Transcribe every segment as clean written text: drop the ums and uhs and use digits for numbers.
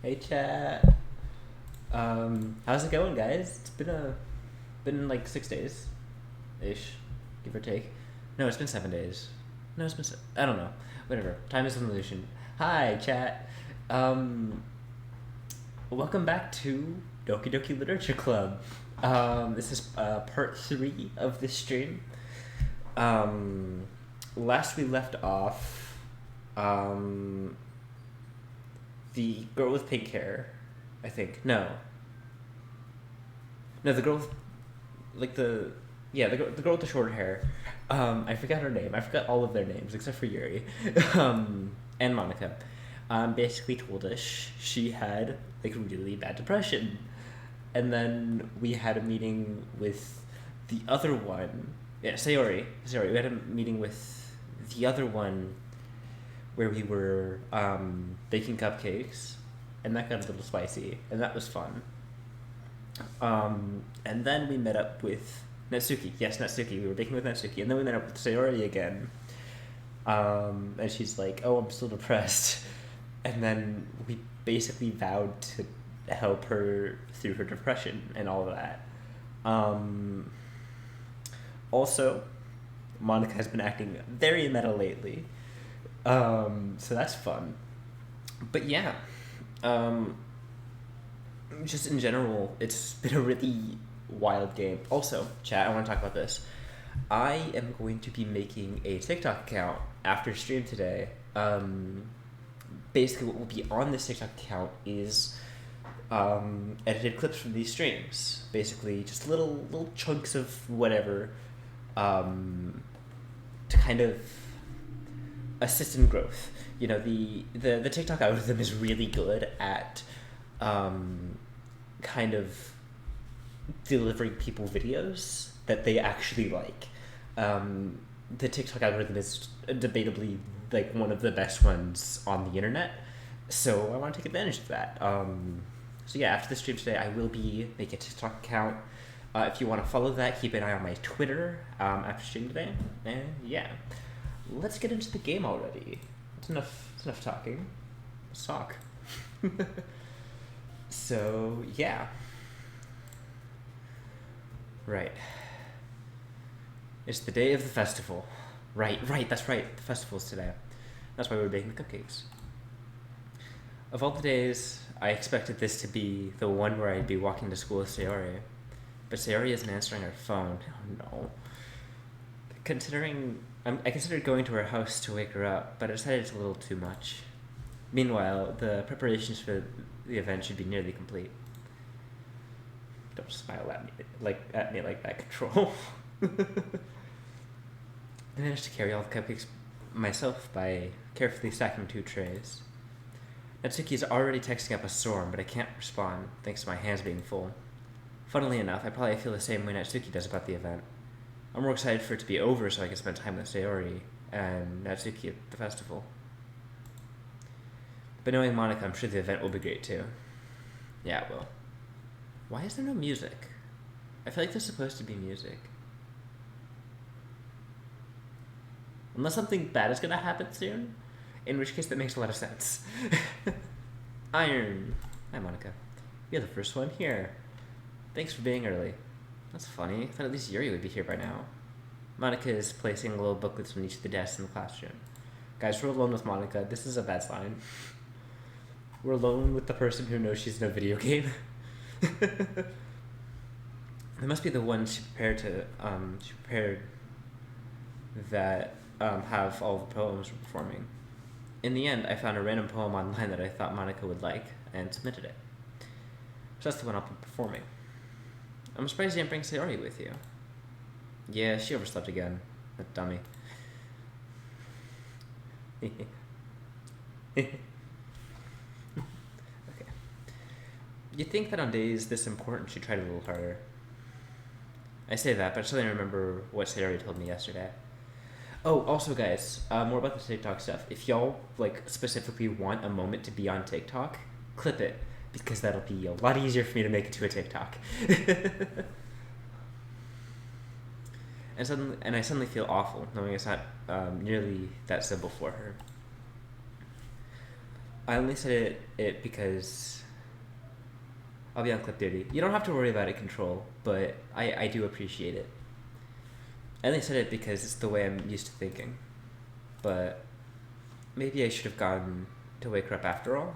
Hey chat. How's it going, guys? It's been like 6 days, ish, give or take. No, it's been 7 days. No, it's been I don't know. Whatever. Time is an illusion. Hi chat. Um, Welcome back to Doki Doki Literature Club. This is part 3 of this stream. Last we left off, the girl with pink hair, I think. No, the girl with, like the girl with the short hair. I forgot her name. I forgot all of their names except for Yuri, and Monica. Basically told us she had like really bad depression, and then we had a meeting with the other one. Yeah, Sayori. We had a meeting with the other one where we were baking cupcakes, and that got a little spicy, and that was fun. And then we met up with Natsuki. Yes, Natsuki. We were baking with Natsuki, and then we met up with Sayori again. And she's like, "Oh, I'm still depressed," and then we basically vowed to help her through her depression and all of that. Also, Monica has been acting very meta lately, so that's fun. But yeah, just in general, it's been a really wild game. Also, chat, I want to talk about this. I am going to be making a TikTok account after stream today. Basically, what will be on this TikTok account is edited clips from these streams. Basically, just little chunks of whatever to kind of assist in growth. You know, the TikTok algorithm is really good at kind of delivering people videos that they actually like. The TikTok algorithm is debatably like one of the best ones on the internet, so I want to take advantage of that. So yeah, after the stream today, I will be making a TikTok account. If you want to follow that, keep an eye on my Twitter after stream today. And yeah, let's get into the game already. It's enough talking. Let's talk. So yeah. Right. It's the day of the festival. Right, that's right. The festival's today. That's why we're baking the cupcakes. Of all the days, I expected this to be the one where I'd be walking to school with Sayori. But Sayori isn't answering her phone. Oh no. I considered going to her house to wake her up, but I decided it's a little too much. Meanwhile, the preparations for the event should be nearly complete. Don't smile at me like that, Control. I managed to carry all the cupcakes myself by carefully stacking 2 trays. Natsuki's already texting up a storm, but I can't respond thanks to my hands being full. Funnily enough, I probably feel the same way Natsuki does about the event. I'm more excited for it to be over so I can spend time with Sayori and Natsuki at the festival. But knowing Monica, I'm sure the event will be great too. Yeah, it will. Why is there no music? I feel like there's supposed to be music. Unless something bad is gonna happen soon, in which case that makes a lot of sense. Iron. Hi, Monica. You're the first one here. Thanks for being early. That's funny. I thought at least Yuri would be here by now. Monica is placing little booklets on each of the desks in the classroom. Guys, we're alone with Monica. This is a bad sign. We're alone with the person who knows she's in a video game. It must be the one she prepared that have all the poems we're performing. In the end, I found a random poem online that I thought Monica would like and submitted it. So that's the one I'll be performing. I'm surprised you didn't bring Sayori with you. Yeah, she overslept again. That dummy. Okay. You'd think that on days this important she tried a little harder. I say that, but I suddenly remember what Sayori told me yesterday. Oh, also guys, more about the TikTok stuff. If y'all like specifically want a moment to be on TikTok, clip it, because that'll be a lot easier for me to make it to a TikTok. And I suddenly feel awful knowing it's not nearly that simple for her. I only said it because I'll be on clip duty. You don't have to worry about it, Control, but I do appreciate it. I only said it because it's the way I'm used to thinking. But maybe I should have gone to wake her up after all.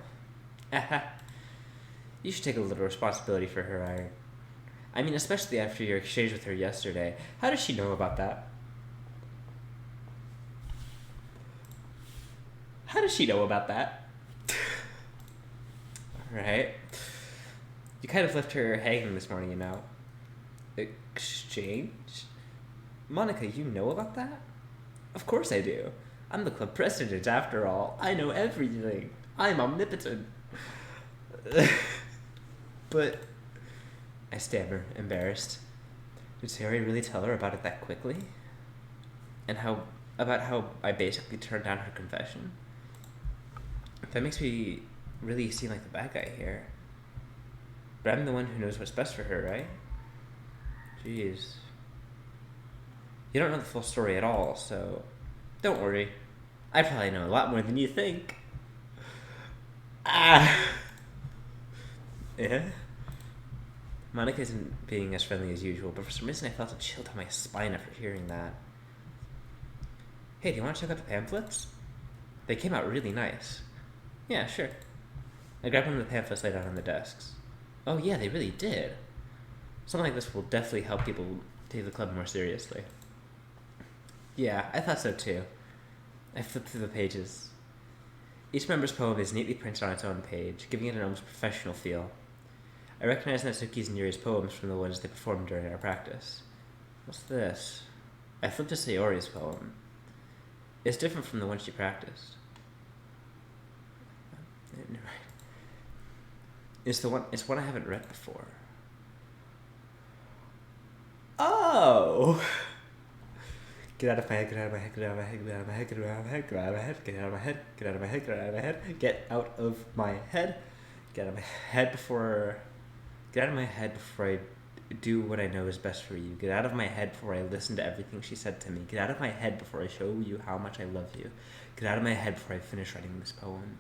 You should take a little responsibility for her, Iron. I mean, especially after your exchange with her yesterday. How does she know about that? How does she know about that? Alright. You kind of left her hanging this morning, you know. Exchange? Monica, you know about that? Of course I do. I'm the club president, after all. I know everything. I'm omnipotent. But... I stammer, embarrassed. Did Sayori really tell her about it that quickly? And about how I basically turned down her confession? That makes me really seem like the bad guy here. But I'm the one who knows what's best for her, right? Jeez. You don't know the full story at all, so don't worry. I probably know a lot more than you think. Yeah? Monica isn't being as friendly as usual, but for some reason I felt a chill down my spine after hearing that. Hey, do you want to check out the pamphlets? They came out really nice. Yeah, sure. I grabbed one of the pamphlets laid out on the desks. Oh yeah, they really did. Something like this will definitely help people take the club more seriously. Yeah, I thought so too. I flipped through the pages. Each member's poem is neatly printed on its own page, giving it an almost professional feel. I recognize Natsuki's and Yuri's poems from the ones they performed during our practice. What's this? I flipped to Sayori's poem. It's different from the one she practiced. It's one I haven't read before. Oh! Get out of my head, get out of my head, get out of my head, get out of my head, get out of my head, get out of my head, get out of my head, get out of my head, get out of my head, get out of my head, get out of my head before I do what I know is best for you. Get out of my head before I listen to everything she said to me. Get out of my head before I show you how much I love you. Get out of my head before I finish writing this poem.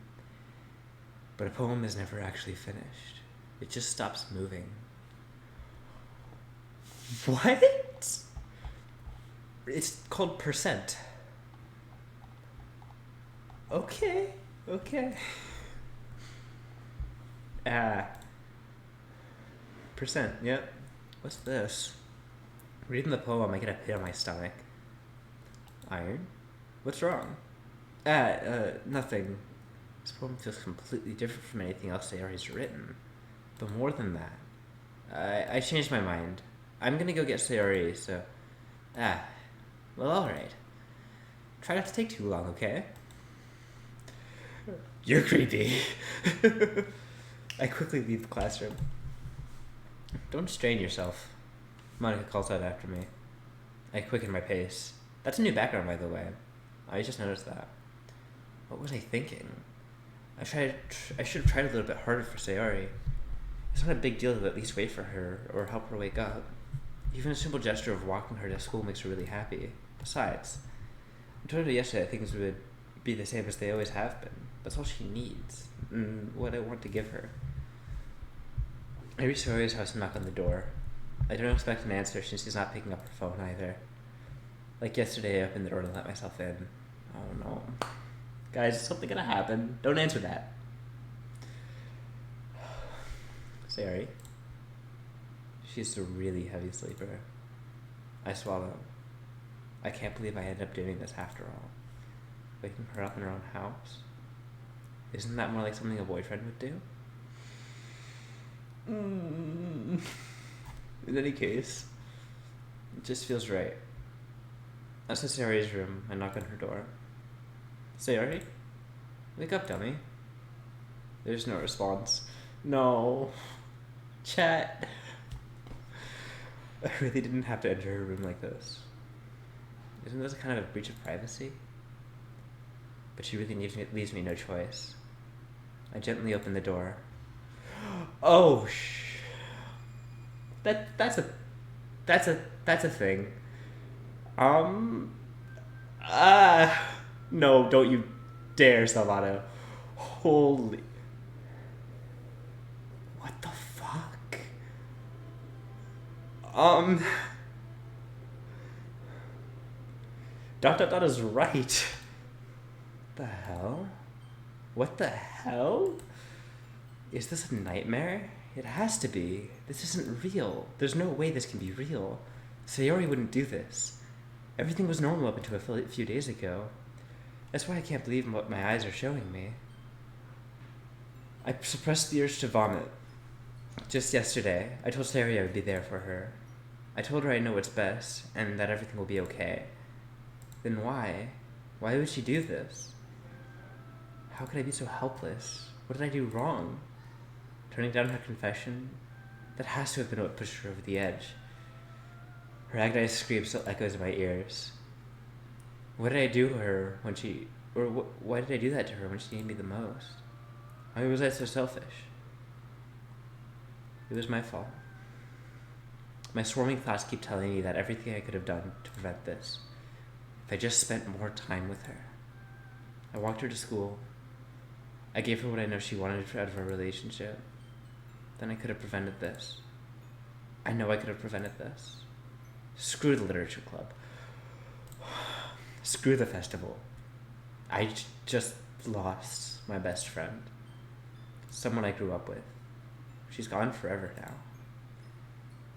But a poem is never actually finished. It just stops moving. What? It's called percent. Okay. Percent, yep. What's this? Reading the poem, I get a pit on my stomach. Iron? What's wrong? Nothing. This poem feels completely different from anything else Sayori's written. But more than that, I changed my mind. I'm gonna go get Sayori, so... well, alright. Try not to take too long, okay? You're creepy. I quickly leave the classroom. Don't strain yourself, Monica calls out after me. I quicken my pace. That's a new background, by the way. I just noticed that. What was I thinking? I should have tried a little bit harder for Sayori. It's not a big deal to at least wait for her or help her wake up. Even a simple gesture of walking her to school makes her really happy. Besides, I told her yesterday that things would be the same as they always have been. That's all she needs, and what I want to give her. I reach Sayori's house and knock on the door. I don't expect an answer since she's not picking up her phone either. Like yesterday, I opened the door to let myself in. Oh no. Guys, is something gonna happen? Don't answer that. Sayori. She's a really heavy sleeper. I swallow. I can't believe I ended up doing this after all. Waking her up in her own house. Isn't that more like something a boyfriend would do? In any case, it just feels right. I sit in Sayori's room and knock on her door. Sayori? Wake up, dummy. There's no response. No. Chat. I really didn't have to enter her room like this. Isn't this kind of a breach of privacy? But she really leaves me no choice. I gently open the door. Oh, that's a thing. No, don't you dare, Salvato. Holy... What the fuck? Dot dot dot is right. The hell? What the hell? Is this a nightmare? It has to be. This isn't real. There's no way this can be real. Sayori wouldn't do this. Everything was normal up until a few days ago. That's why I can't believe what my eyes are showing me. I suppressed the urge to vomit. Just yesterday, I told Sayori I would be there for her. I told her I know what's best, and that everything will be okay. Then why? Why would she do this? How could I be so helpless? What did I do wrong? Turning down her confession? That has to have been what pushed her over the edge. Her agonized scream still echoes in my ears. What did I do to her when she... Or why did I do that to her when she needed me the most? Why was I so selfish? It was my fault. My swarming thoughts keep telling me that everything I could have done to prevent this. If I just spent more time with her. I walked her to school. I gave her what I know she wanted out of our relationship. Then I could have prevented this. I know I could have prevented this. Screw the literature club. Screw the festival. I just lost my best friend. Someone I grew up with. She's gone forever now.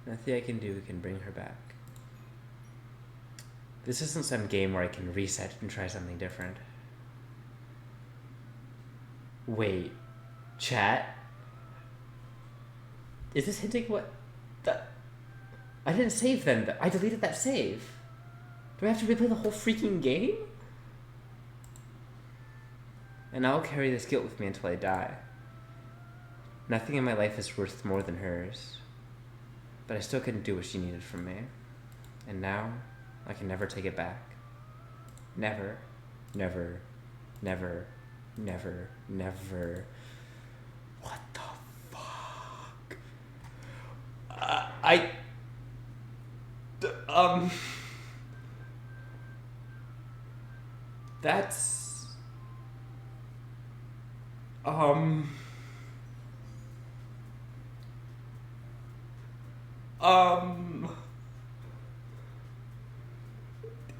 Nothing I can do can bring her back. This isn't some game where I can reset and try something different. Wait. Chat? Is this hinting what... I didn't save them. I deleted that save. Do I have to replay the whole freaking game? And I'll carry this guilt with me until I die. Nothing in my life is worth more than hers. But I still couldn't do what she needed from me. And now, I can never take it back. Never. Never. Never. Never. Never. What the fuck? That's...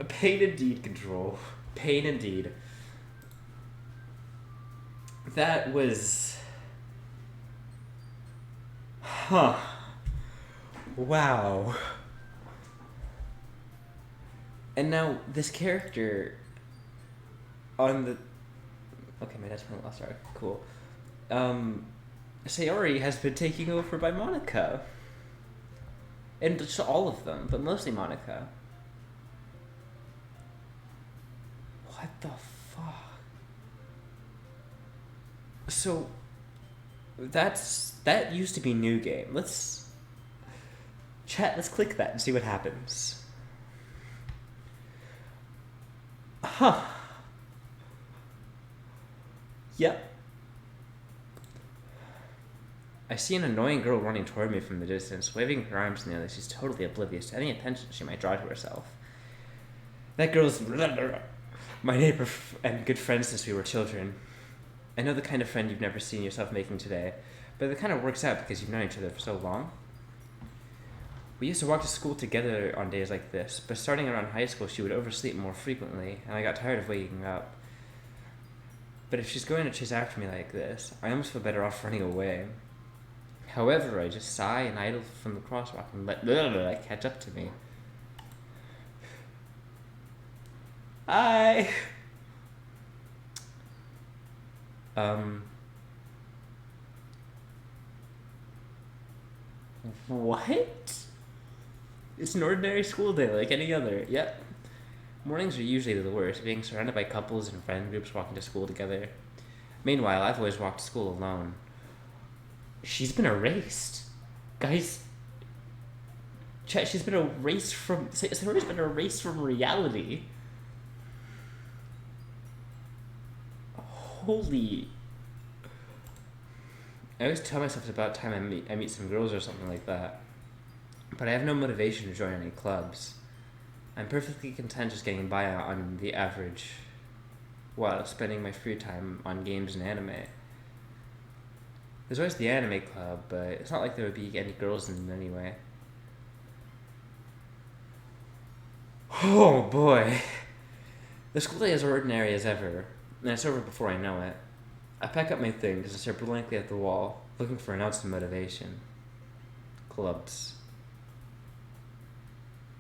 Pain indeed, Control. Pain indeed. That was... Huh. Wow. And now, this character on the... Okay, my dad's playing Lost Ark. Cool. Sayori has been taken over by Monica. And just all of them, but mostly Monica. What the fuck? So, that used to be New Game. Let's click that and see what happens. Huh. Yep. I see an annoying girl running toward me from the distance, waving her arms in the air like she's totally oblivious to any attention she might draw to herself. That girl's my neighbor and good friend since we were children. I know the kind of friend you've never seen yourself making today, but it kind of works out because you've known each other for so long. We used to walk to school together on days like this, but starting around high school she would oversleep more frequently, and I got tired of waking up. But if she's going to chase after me like this, I almost feel better off running away. However, I just sigh and idle from the crosswalk and let catch up to me. Hi! What? It's an ordinary school day like any other. Yep. Mornings are usually the worst, being surrounded by couples and friend groups walking to school together. Meanwhile, I've always walked to school alone. She's been erased. Guys, chat, she's been erased from... Sayori's been erased from reality. Holy... I always tell myself it's about time I meet some girls or something like that. But I have no motivation to join any clubs. I'm perfectly content just getting by on the average while spending my free time on games and anime. There's always the anime club, but it's not like there would be any girls in it anyway. Oh boy. The school day is ordinary as ever, and it's over before I know it. I pack up my things and stare blankly at the wall, looking for an ounce of motivation. Clubs.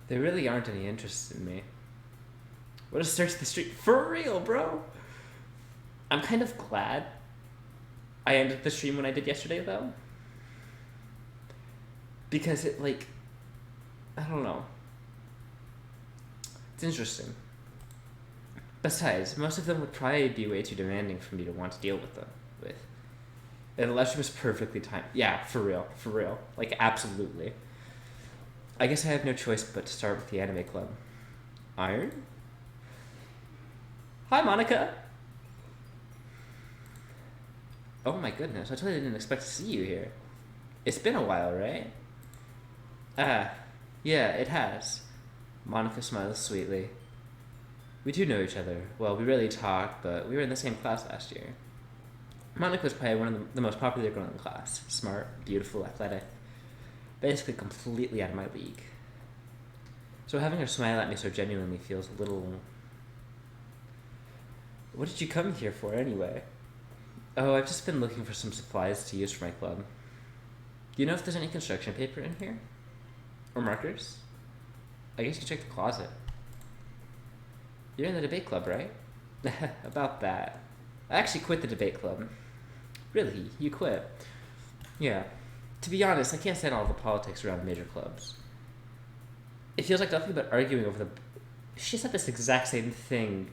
There really aren't any interest in me. What a search the street. For real, bro! I'm kind of glad I ended the stream when I did yesterday, though. Because it, like, I don't know. It's interesting. Besides, most of them would probably be way too demanding for me to want to deal with them. And the live stream was perfectly timed. Yeah, for real. Like, absolutely. I guess I have no choice but to start with the anime club. Iron? Hi, Monica! Oh my goodness, I totally didn't expect to see you here. It's been a while, right? Yeah, it has. Monica smiles sweetly. We do know each other. Well, we rarely talk, but we were in the same class last year. Monica was probably one of the most popular girls in the class. Smart, beautiful, athletic. Basically completely out of my league. So having her smile at me so genuinely feels a little... What did you come here for, anyway? Oh, I've just been looking for some supplies to use for my club. Do you know if there's any construction paper in here? Or markers? I guess you can check the closet. You're in the debate club, right? About that. I actually quit the debate club. Really? You quit? Yeah. To be honest, I can't stand all the politics around major clubs. It feels like nothing but arguing over the... She said this exact same thing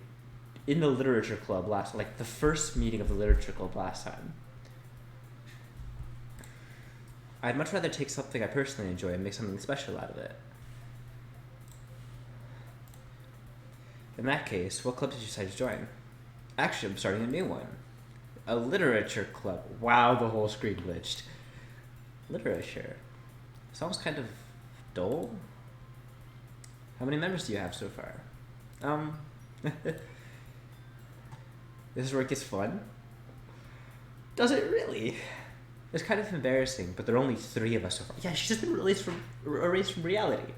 in the literature club like the first meeting of the literature club last time. I'd much rather take something I personally enjoy and make something special out of it. In that case, what club did you decide to join? Actually, I'm starting a new one. A literature club. Wow, the whole screen glitched. Literature. Sounds kind of dull. How many members do you have so far? This is where it gets fun? Does it really? It's kind of embarrassing, but there are only 3 of us so far. Yeah, she's just been erased from reality.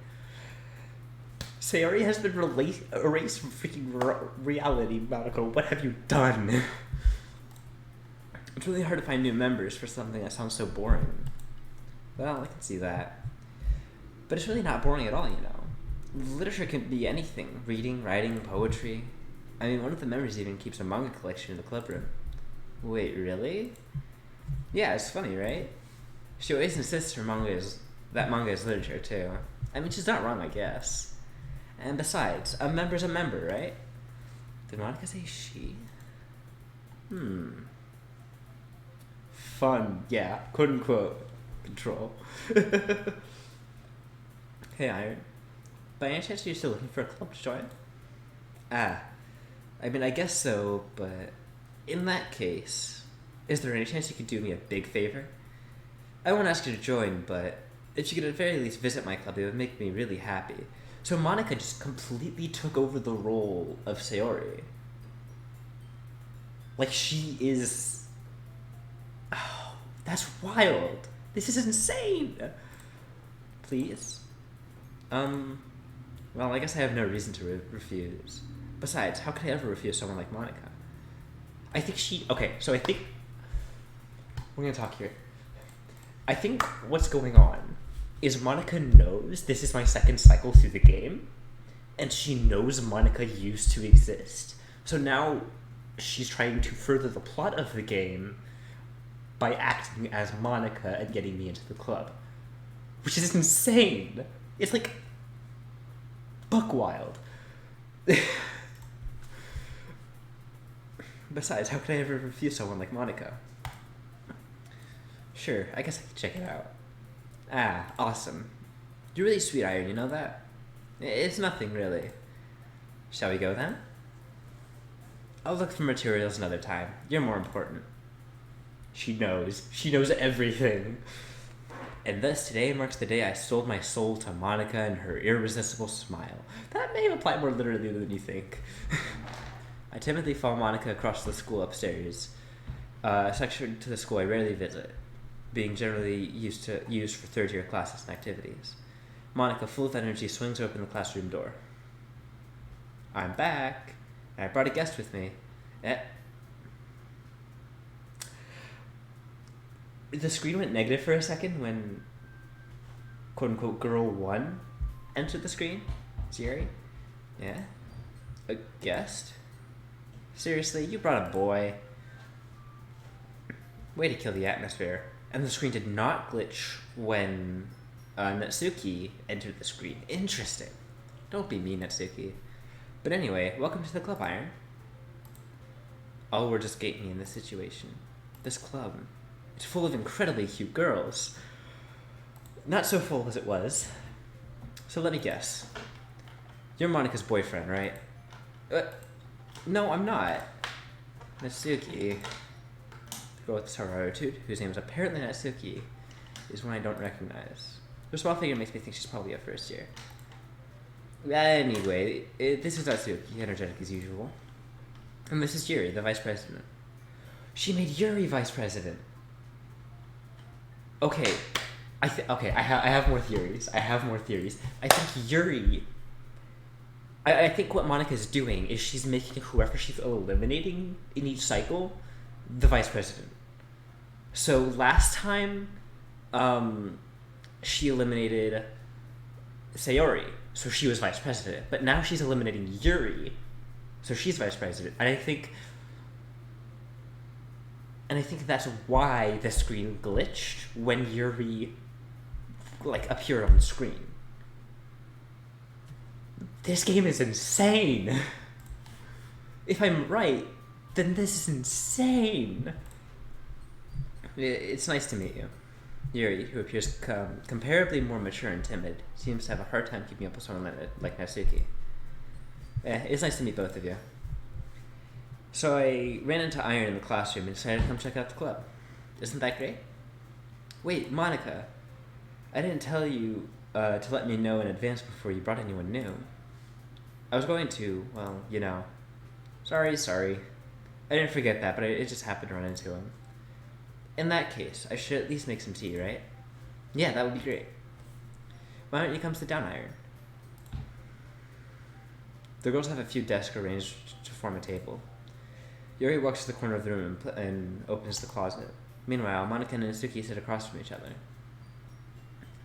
Sayori has been erased from freaking reality, Monica. What have you done? It's really hard to find new members for something that sounds so boring. Well, I can see that. But it's really not boring at all, you know. Literature can be anything. Reading, writing, poetry. I mean, one of the members even keeps a manga collection in the club room. Wait, really? Yeah, it's funny, right? She always insists that manga is literature, too. I mean, she's not wrong, I guess. And besides, a member's a member, right? Did Monica say she? Fun, yeah. Quote unquote. Control. Hey, Iron. By any chance you're still looking for a club to join? I mean, I guess so, but in that case, is there any chance you could do me a big favor? I won't ask you to join, but if you could at the very least visit my club, it would make me really happy. So Monica just completely took over the role of Sayori. Like, she is... Oh, that's wild. This is insane. Please? Well, I guess I have no reason to refuse. Besides, how could I ever refuse someone like Monica? I think she... Okay, so I think... We're gonna talk here. I think what's going on is Monica knows this is my second cycle through the game, and she knows Monica used to exist. So now she's trying to further the plot of the game by acting as Monica and getting me into the club. Which is insane! It's like... buck wild. Besides, how could I ever refuse someone like Monica? Sure, I guess I could check it out. Ah, awesome. You're really sweet, Iron, you know that? It's nothing, really. Shall we go, then? I'll look for materials another time. You're more important. She knows. She knows everything. And thus, today marks the day I sold my soul to Monica and her irresistible smile. That may apply more literally than you think. I timidly follow Monica across the school upstairs, a section to the school I rarely visit, being generally used for third-year classes and activities. Monica, full of energy, swings open the classroom door. I'm back, and I brought a guest with me. The screen went negative for a second when quote-unquote girl 1 entered the screen. Jerry? Yeah? A guest? Seriously, you brought a boy? Way to kill the atmosphere. And the screen did not glitch when Natsuki entered the screen. Interesting. Don't be mean, Natsuki. But anyway, welcome to the club, Iron. Oh, we're just getting in this situation. This club. It's full of incredibly cute girls. Not so full as it was. So let me guess. You're Monica's boyfriend, right? No, I'm not. Natsuki, the girl with the sour attitude, whose name is apparently Natsuki, is one I don't recognize. Her small figure makes me think she's probably a first year. Anyway, this is Natsuki, energetic as usual. And this is Yuri, the vice president. She made Yuri vice president. Okay, I have more theories. I think Yuri... I think what Monica's doing is she's making whoever she's eliminating in each cycle the vice president. So last time, she eliminated Sayori, so she was vice president. But now she's eliminating Yuri, so she's vice president. And I think that's why the screen glitched when Yuri, appeared on the screen. This game is insane. If I'm right, then this is insane. It's nice to meet you. Yuri, who appears comparably more mature and timid, seems to have a hard time keeping up with someone like Natsuki. It's nice to meet both of you. So I ran into Iron in the classroom and decided to come check out the club. Isn't that great? Wait, Monica. I didn't tell you to let me know in advance before you brought anyone new. I was going to, well, you know. Sorry. I didn't forget that, but it just happened to run into him. In that case, I should at least make some tea, right? Yeah, that would be great. Why don't you come sit down, Iron? The girls have a few desks arranged to form a table. Yuri walks to the corner of the room and opens the closet. Meanwhile, Monica and Natsuki sit across from each other.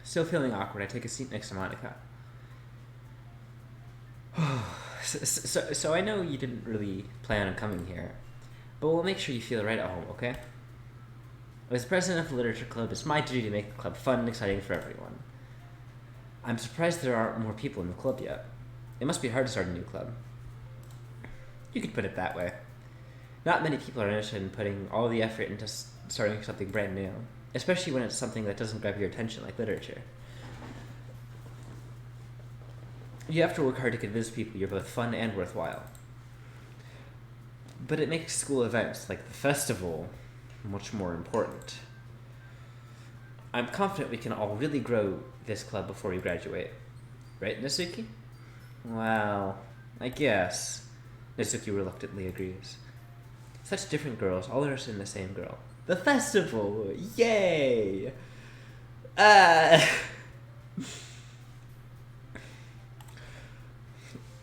Still feeling awkward, I take a seat next to Monica. So I know you didn't really plan on coming here, but we'll make sure you feel right at home, okay? As president of the Literature Club, it's my duty to make the club fun and exciting for everyone. I'm surprised there aren't more people in the club yet. It must be hard to start a new club. You could put it that way. Not many people are interested in putting all the effort into starting something brand new, especially when it's something that doesn't grab your attention like literature. You have to work hard to convince people you're both fun and worthwhile. But it makes school events like the festival much more important. I'm confident we can all really grow this club before we graduate. Right, Natsuki? Well, I guess. Natsuki reluctantly agrees. Such different girls, all interested in the same girl. The festival! Yay!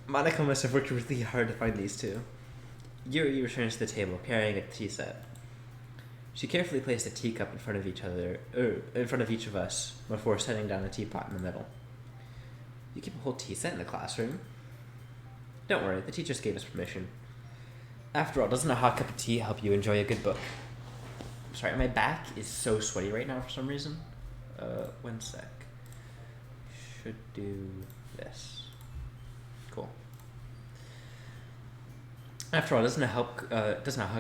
Monica must have worked really hard to find these two. Yuri returns to the table, carrying a tea set. She carefully placed a teacup in front of each of us, before setting down a teapot in the middle. You keep a whole tea set in the classroom? Don't worry, the teachers gave us permission. After all, doesn't a hot cup of tea help you enjoy a good book? Sorry, my back is so sweaty right now for some reason. One sec. Should do this. Cool. After all, doesn't a hot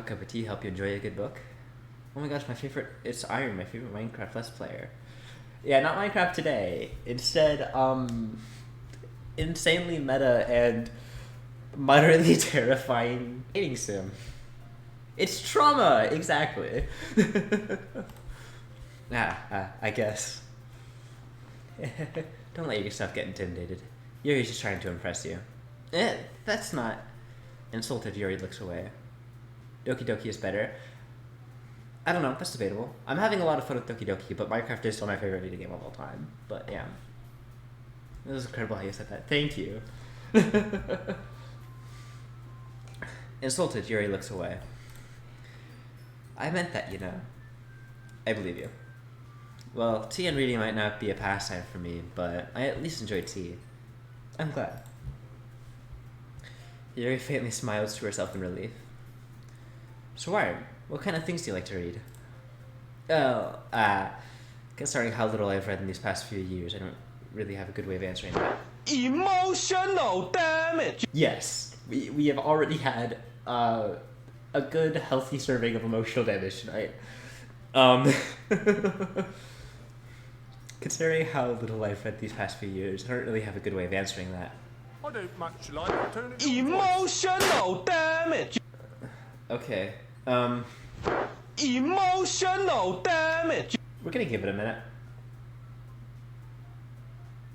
cup of tea help you enjoy a good book? Oh my gosh, it's Iron, my favorite Minecraft Let's Player. Yeah, not Minecraft today. Instead, insanely meta and moderately terrifying dating sim. It's trauma, exactly. I guess. Don't let yourself get intimidated. Yuri's just trying to impress you. That's not... Insulted, Yuri looks away. Doki Doki is better. I don't know, that's debatable. I'm having a lot of fun with Doki Doki, but Minecraft is still my favorite video game of all time. But yeah. It was incredible how you said that. Thank you. Insulted, Yuri looks away. I meant that, you know. I believe you. Well, tea and reading might not be a pastime for me, but I at least enjoy tea. I'm glad. Yuri faintly smiles to herself in relief. So what kind of things do you like to read? Oh, considering how little I've read in these past few years, I don't really have a good way of answering that. Emotional damage! Yes, we have already had a good, healthy serving of emotional damage tonight. Considering how little I've read these past few years, I don't really have a good way of answering that. I don't much like the tone of your emotional damage! Okay, Emotional damage! we're gonna give it a minute.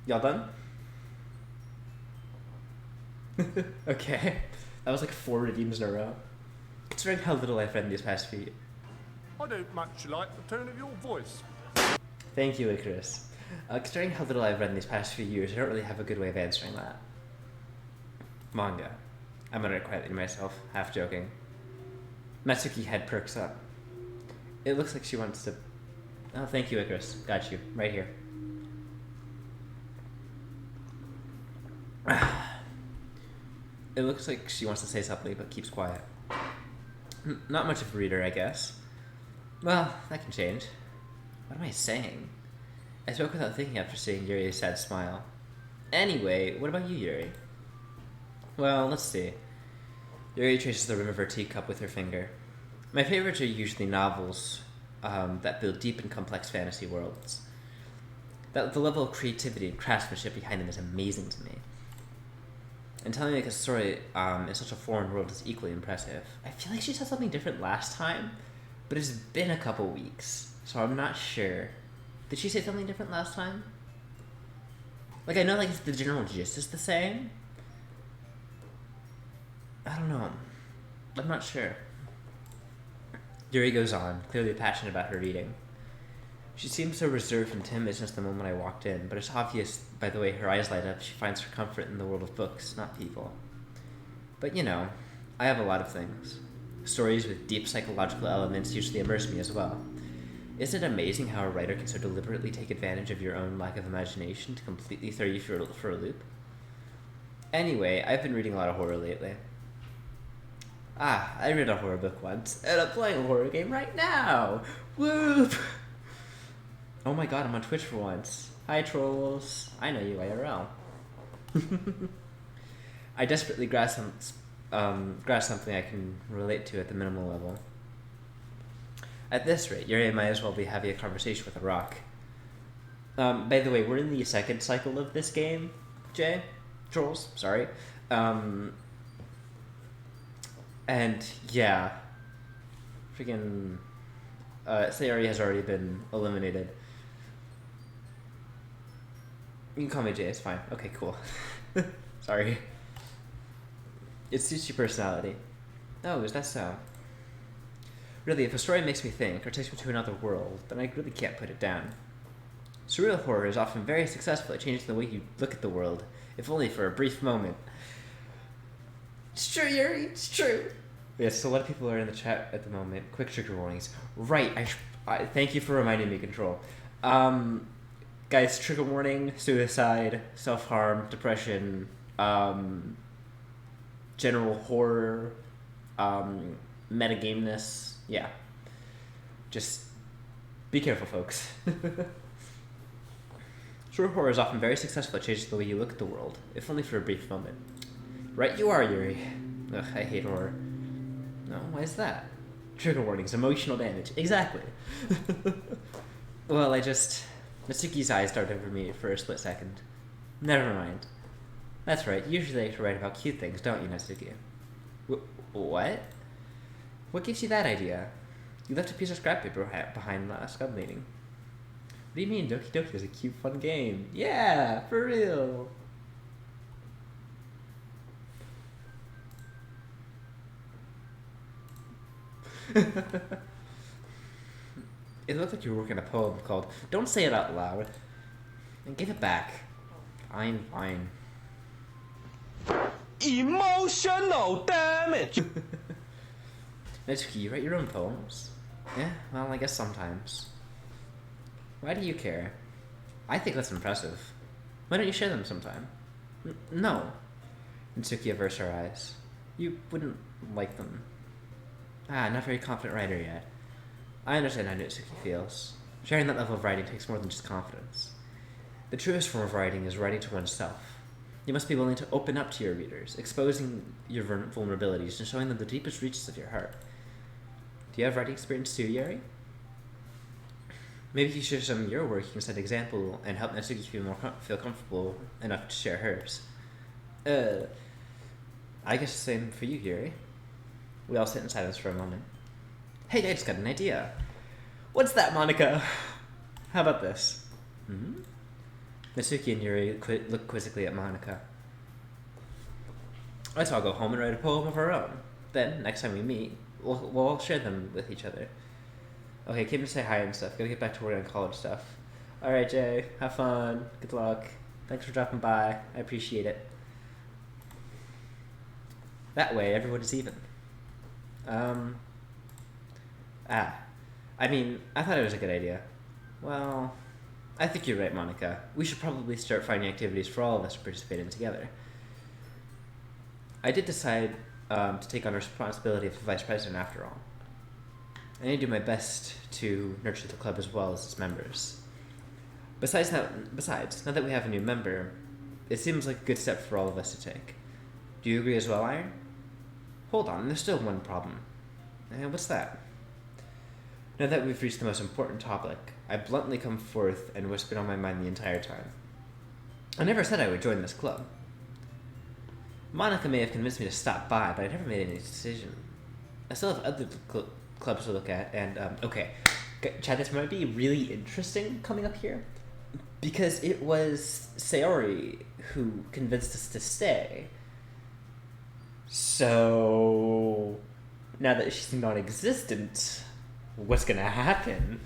Y'all done? Okay, that was like 4 redeems in a row. Considering how little I've read in these past few years. I don't much like the tone of your voice. Thank you, Icarus. Considering how little I've read in these past few years, I don't really have a good way of answering that. Manga. I'm muttering quietly to myself, half joking. Matsuki head perks up. It looks like she wants to... Oh, thank you, Icarus. Got you. Right here. It looks like she wants to say something, but keeps quiet. Not much of a reader, I guess. Well, that can change. What am I saying? I spoke without thinking after seeing Yuri's sad smile. Anyway, what about you, Yuri? Well, let's see. Yuri traces the rim of her teacup with her finger. My favorites are usually novels that build deep and complex fantasy worlds. The level of creativity and craftsmanship behind them is amazing to me. And telling like a story in such a foreign world is equally impressive. I feel like she said something different last time, but it's been a couple weeks, so I'm not sure. Did she say something different last time? Like, I know like the general gist is the same. I don't know. I'm not sure. Yuri goes on, clearly passionate about her reading. She seemed so reserved and timid since the moment I walked in, but it's obvious by the way her eyes light up she finds her comfort in the world of books, not people. But you know, I have a lot of things. Stories with deep psychological elements usually immerse me as well. Isn't it amazing how a writer can so deliberately take advantage of your own lack of imagination to completely throw you for a loop? Anyway, I've been reading a lot of horror lately. I read a horror book once, and I'm playing a horror game right now! Whoop! Oh my god, I'm on Twitch for once. Hi, trolls. I know you IRL. I desperately grasp something I can relate to at the minimal level. At this rate, Yuri might as well be having a conversation with a rock. By the way, we're in the second cycle of this game, Jay. Trolls, sorry. And yeah. Freaking... Sayori has already been eliminated. You can call me Jay, it's fine. Okay, cool. Sorry. It suits your personality. Oh, is that so? Really, if a story makes me think, or takes me to another world, then I really can't put it down. Surreal horror is often very successful at changing the way you look at the world, if only for a brief moment. It's true, Yuri, it's true. Yes, so a lot of people are in the chat at the moment. Quick trigger warnings. Right, I thank you for reminding me, Control. Guys, trigger warning, suicide, self-harm, depression, general horror, metagameness. Yeah. Just be careful, folks. True horror is often very successful at changing the way you look at the world, if only for a brief moment. Right you are, Yuri. Ugh, I hate horror. No, why is that? Trigger warnings, emotional damage. Exactly. Well, Natsuki's eyes darted over me for a split second. Never mind. That's right, you usually like to write about cute things, don't you, Natsuki? What? What gives you that idea? You left a piece of scrap paper behind last club meeting. What do you mean Doki Doki is a cute, fun game? Yeah, for real! It looked like you were working a poem called "Don't Say It Out Loud," and give it back. Fine. Emotional damage. Natsuki, you write your own poems? Yeah, well, I guess sometimes. Why do you care? I think that's impressive. Why don't you share them sometime? No. Natsuki averts her eyes. You wouldn't like them. Not very confident writer yet. I understand how Natsuki feels. Sharing that level of writing takes more than just confidence. The truest form of writing is writing to oneself. You must be willing to open up to your readers, exposing your vulnerabilities and showing them the deepest reaches of your heart. Do you have writing experience too, Yuri? Maybe if you share some of your work, you can set an example and help Natsuki feel comfortable enough to share hers. I guess the same for you, Yuri. We all sit in silence for a moment. Hey, I just got an idea. What's that, Monica? How about this? Natsuki and Yuri look quizzically at Monica. Let's all go home and write a poem of our own. Then, next time we meet, we'll all share them with each other. Okay, came to say hi and stuff. Gotta get back to work on college stuff. Alright, Jay. Have fun. Good luck. Thanks for dropping by. I appreciate it. That way, everyone is even. I mean, I thought it was a good idea. Well, I think you're right, Monica. We should probably start finding activities for all of us to participate in together. I did decide to take on the responsibility of the vice president after all. I need to do my best to nurture the club as well as its members. Besides, now that we have a new member, it seems like a good step for all of us to take. Do you agree as well, Iron? Hold on, there's still one problem. What's that? Now that we've reached the most important topic, I bluntly come forth and whispered on my mind the entire time. I never said I would join this club. Monica may have convinced me to stop by, but I never made any decision. I still have other clubs to look at, and, okay. Chad, this might be really interesting coming up here, because it was Sayori who convinced us to stay. So, now that she's non-existent, what's gonna happen?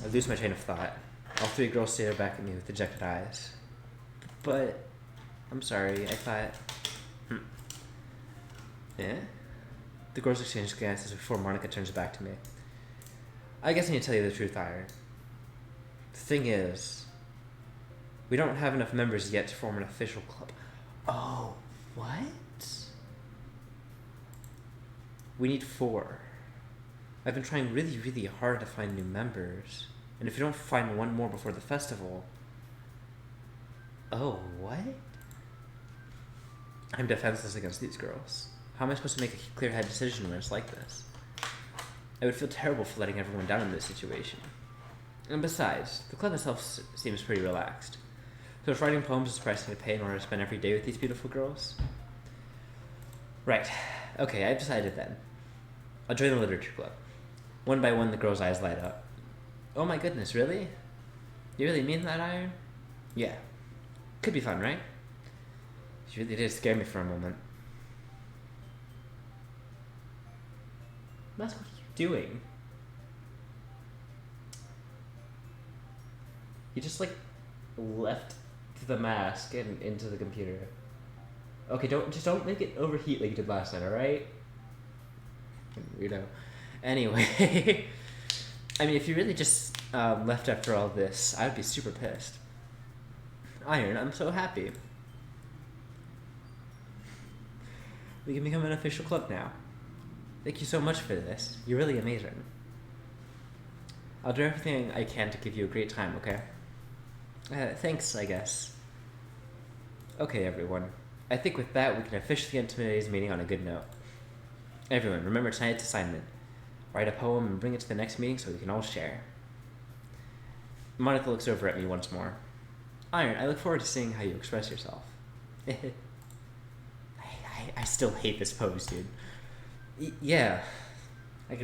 I lose my train of thought. All three girls stare back at me with dejected eyes. But, I'm sorry, I thought... Yeah? The girls exchange glances before Monica turns back to me. I guess I need to tell you the truth, Iron. The thing is, we don't have enough members yet to form an official club. Oh, what? We need 4. I've been trying really, really hard to find new members. And if you don't find one more before the festival... Oh, what? I'm defenseless against these girls. How am I supposed to make a clear-headed decision when it's like this? I would feel terrible for letting everyone down in this situation. And besides, the club itself seems pretty relaxed. So if writing poems is pricing to pay in order to spend every day with these beautiful girls? Right. Okay, I've decided then. I'll join the literature club. One by one, the girls' eyes light up. Oh my goodness, really? You really mean that, Iron? Yeah. Could be fun, right? You really did scare me for a moment. That's what you're doing. You just, like, left the mask and into the computer. Okay, don't make it overheat like you did last night, alright? Weirdo. Anyway, I mean, if you really just left after all this, I would be super pissed. Iron, I'm so happy. We can become an official club now. Thank you so much for this. You're really amazing. I'll do everything I can to give you a great time, okay? Thanks, I guess. Okay, everyone. I think with that, we can officially end today's meeting on a good note. Everyone, remember tonight's assignment. Write a poem and bring it to the next meeting so we can all share. Monica looks over at me once more. Iron, I look forward to seeing how you express yourself. I still hate this pose, dude. Yeah. Can I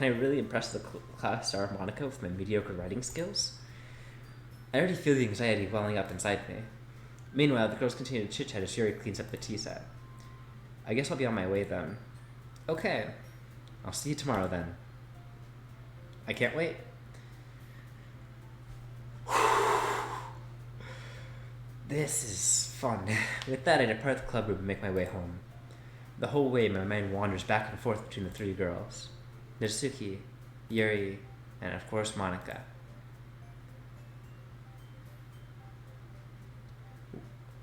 really impress the class star Monica with my mediocre writing skills? I already feel the anxiety welling up inside me. Meanwhile, the girls continue to chit-chat as Yuri cleans up the tea set. I guess I'll be on my way then. Okay. I'll see you tomorrow then. I can't wait. This is fun. With that, I depart the club room and make my way home. The whole way, my mind wanders back and forth between the three girls. Natsuki, Yuri, and of course Monika.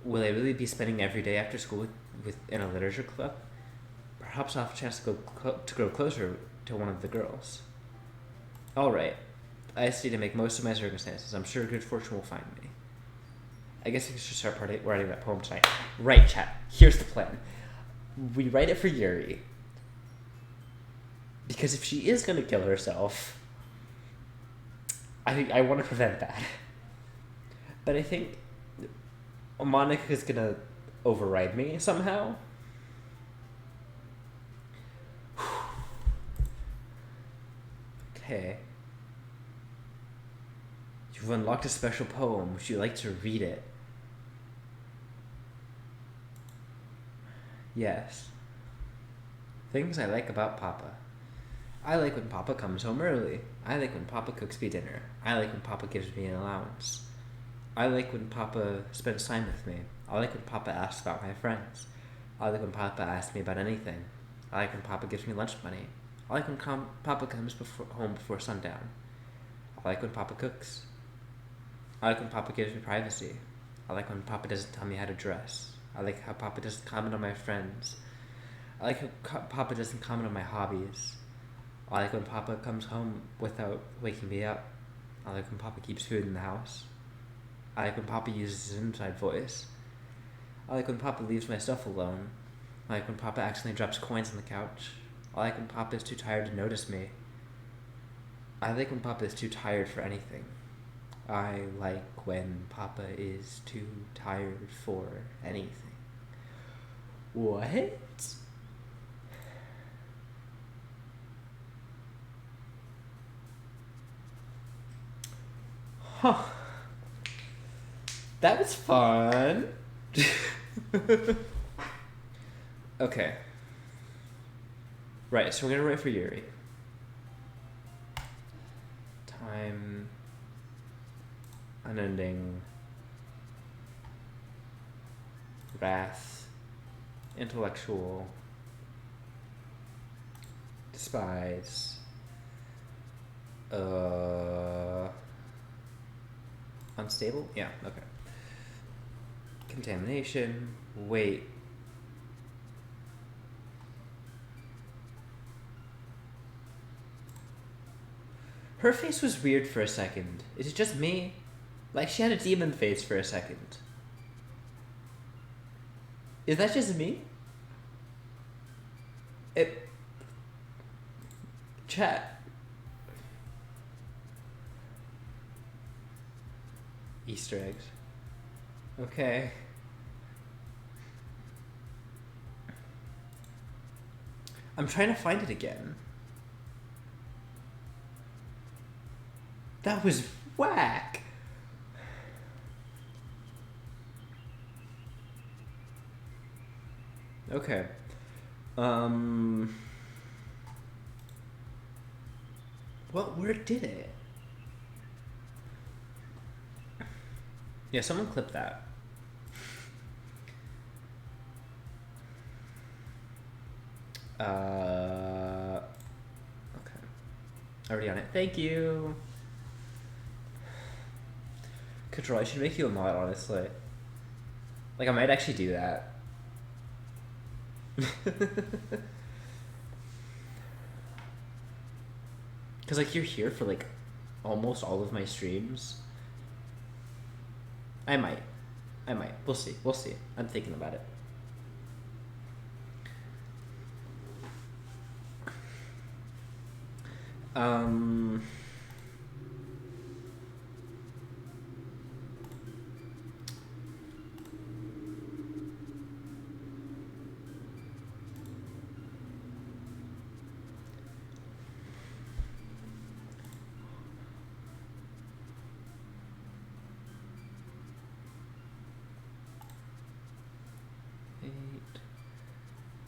Will I really be spending every day after school in a literature club? Perhaps I'll have a chance to grow closer to one of the girls. Alright, I just need to make most of my circumstances. I'm sure good fortune will find me. I guess I should start writing that poem tonight. Right, chat. Here's the plan. We write it for Yuri. Because if she is going to kill herself, I want to prevent that. But I think Monika is going to override me somehow. Okay. You've unlocked a special poem. Would you like to read it? Yes. Things I like about Papa. I like when Papa comes home early. I like when Papa cooks me dinner. I like when Papa gives me an allowance. I like when Papa spends time with me. I like when Papa asks about my friends. I like when Papa asks me about anything. I like when Papa gives me lunch money. I like when Papa comes home before sundown. I like when Papa cooks. I like when Papa gives me privacy. I like when Papa doesn't tell me how to dress. I like how Papa doesn't comment on my friends. I like how Papa doesn't comment on my hobbies. I like when Papa comes home without waking me up. I like when Papa keeps food in the house. I like when Papa uses his inside voice. I like when Papa leaves my stuff alone. I like when Papa accidentally drops coins on the couch. I like when Papa is too tired to notice me. I like when Papa is too tired for anything. I like when Papa is too tired for anything. What? Huh. That was fun. Okay. Right, so we're gonna write for Yuri. Time. Unending. Wrath. Intellectual. Despise. Unstable? Yeah, okay. Contamination. Wait. Her face was weird for a second. Is it just me? Like she had a demon face for a second. Is that just me? Chat. Easter eggs. Okay. I'm trying to find it again. That was whack. Okay. Where did it? Yeah, someone clip that. Okay. Already on it. Thank you. Control, I should make you a mod, honestly. Like, I might actually do that. Because, like, you're here for, like, almost all of my streams. I might. We'll see. I'm thinking about it.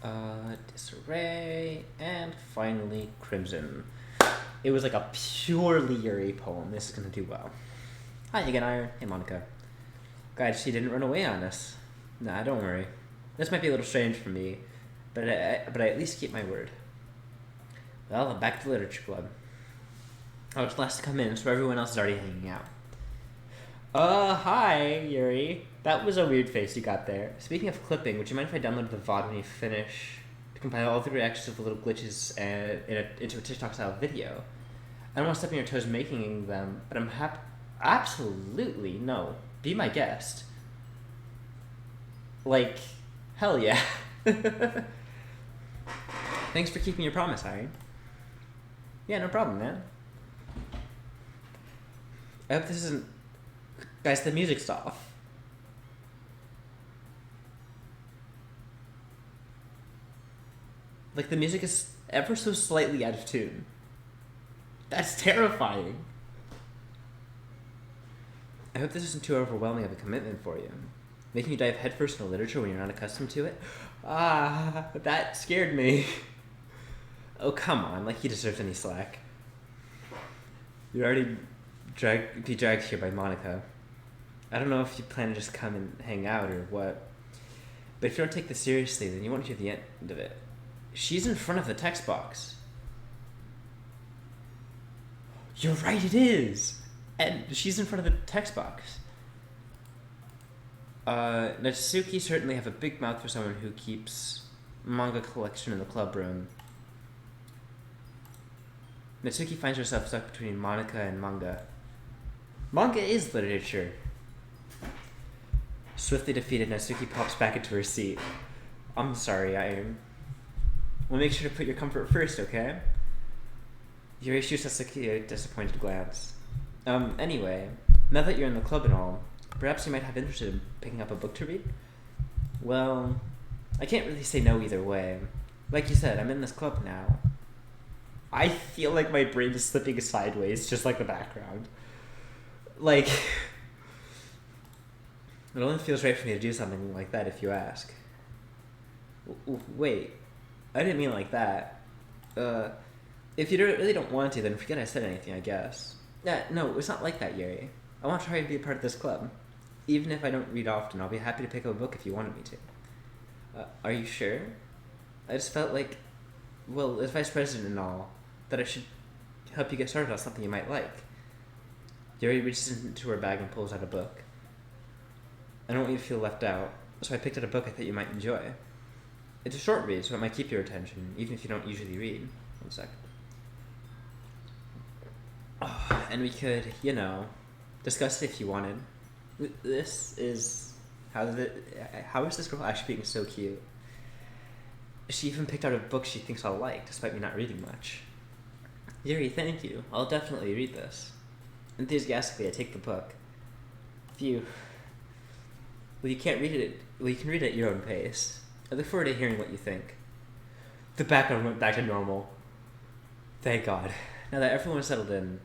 Disarray, and finally Crimson. It was like a purely Yuri poem. This is gonna do well. Hi again, Iron. Hey, Monica. Glad she didn't run away on us. Nah, don't worry. This might be a little strange for me, but I at least keep my word. Well, I'm back to Literature Club. I was last to come in, so everyone else is already hanging out. Hi, Yuri. That was a weird face you got there. Speaking of clipping, would you mind if I downloaded the VOD when you finish to compile all the reactions of the little glitches into a TikTok-style video? I don't want to step on your toes making them, but I'm happy. Absolutely, no. Be my guest. Like, hell yeah. Thanks for keeping your promise, Iron. Yeah, no problem, man. I hope this isn't... Guys, the music's off. Like, the music is ever so slightly out of tune. That's terrifying. I hope this isn't too overwhelming of a commitment for you. Making you dive headfirst into literature when you're not accustomed to it? Ah, that scared me. Oh, come on, like he deserves any slack. You're already dragged here by Monica. I don't know if you plan to just come and hang out or what, but if you don't take this seriously, then you won't hear the end of it. She's in front of the text box. You're right, it is! And she's in front of the text box. Natsuki certainly have a big mouth for someone who keeps manga collection in the club room. Natsuki finds herself stuck between Monica and manga. Manga is literature. Swiftly defeated, Natsuki pops back into her seat. I'm sorry, We'll make sure to put your comfort first, okay? Yuri shoots Natsuki a disappointed glance. Anyway, now that you're in the club and all, perhaps you might have interest in picking up a book to read? Well, I can't really say no either way. Like you said, I'm in this club now. I feel like my brain is slipping sideways, just like the background. Like, it only feels right for me to do something like that if you ask. Wait, I didn't mean it like that. If you really don't want to, then forget I said anything, I guess. No, it's not like that, Yuri. I want to try to be a part of this club. Even if I don't read often, I'll be happy to pick up a book if you wanted me to. Are you sure? I just felt like, well, as vice president and all, that I should help you get started on something you might like. Yuri reaches into her bag and pulls out a book. I don't want you to feel left out, so I picked out a book I thought you might enjoy. It's a short read, so it might keep your attention, even if you don't usually read. One sec. Oh, and we could, discuss it if you wanted. This is... How is this girl actually being so cute? She even picked out a book she thinks I'll like, despite me not reading much. Yuri, thank you. I'll definitely read this. Enthusiastically, I take the book. Phew. Well, you can read it at your own pace. I look forward to hearing what you think. The background went back to normal. Thank God. Now that everyone is settled in,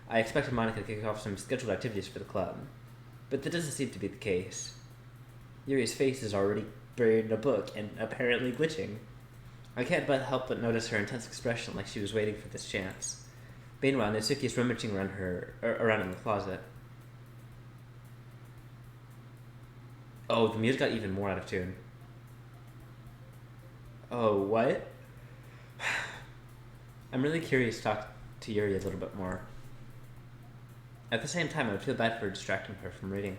I expected Monica to kick off some scheduled activities for the club. But that doesn't seem to be the case. Yuri's face is already buried in a book and apparently glitching. I can't help but notice her intense expression, like she was waiting for this chance. Meanwhile, Natsuki is rummaging around in the closet. Oh, the music got even more out of tune. Oh, what? I'm really curious to talk to Yuri a little bit more. At the same time, I would feel bad for distracting her from reading.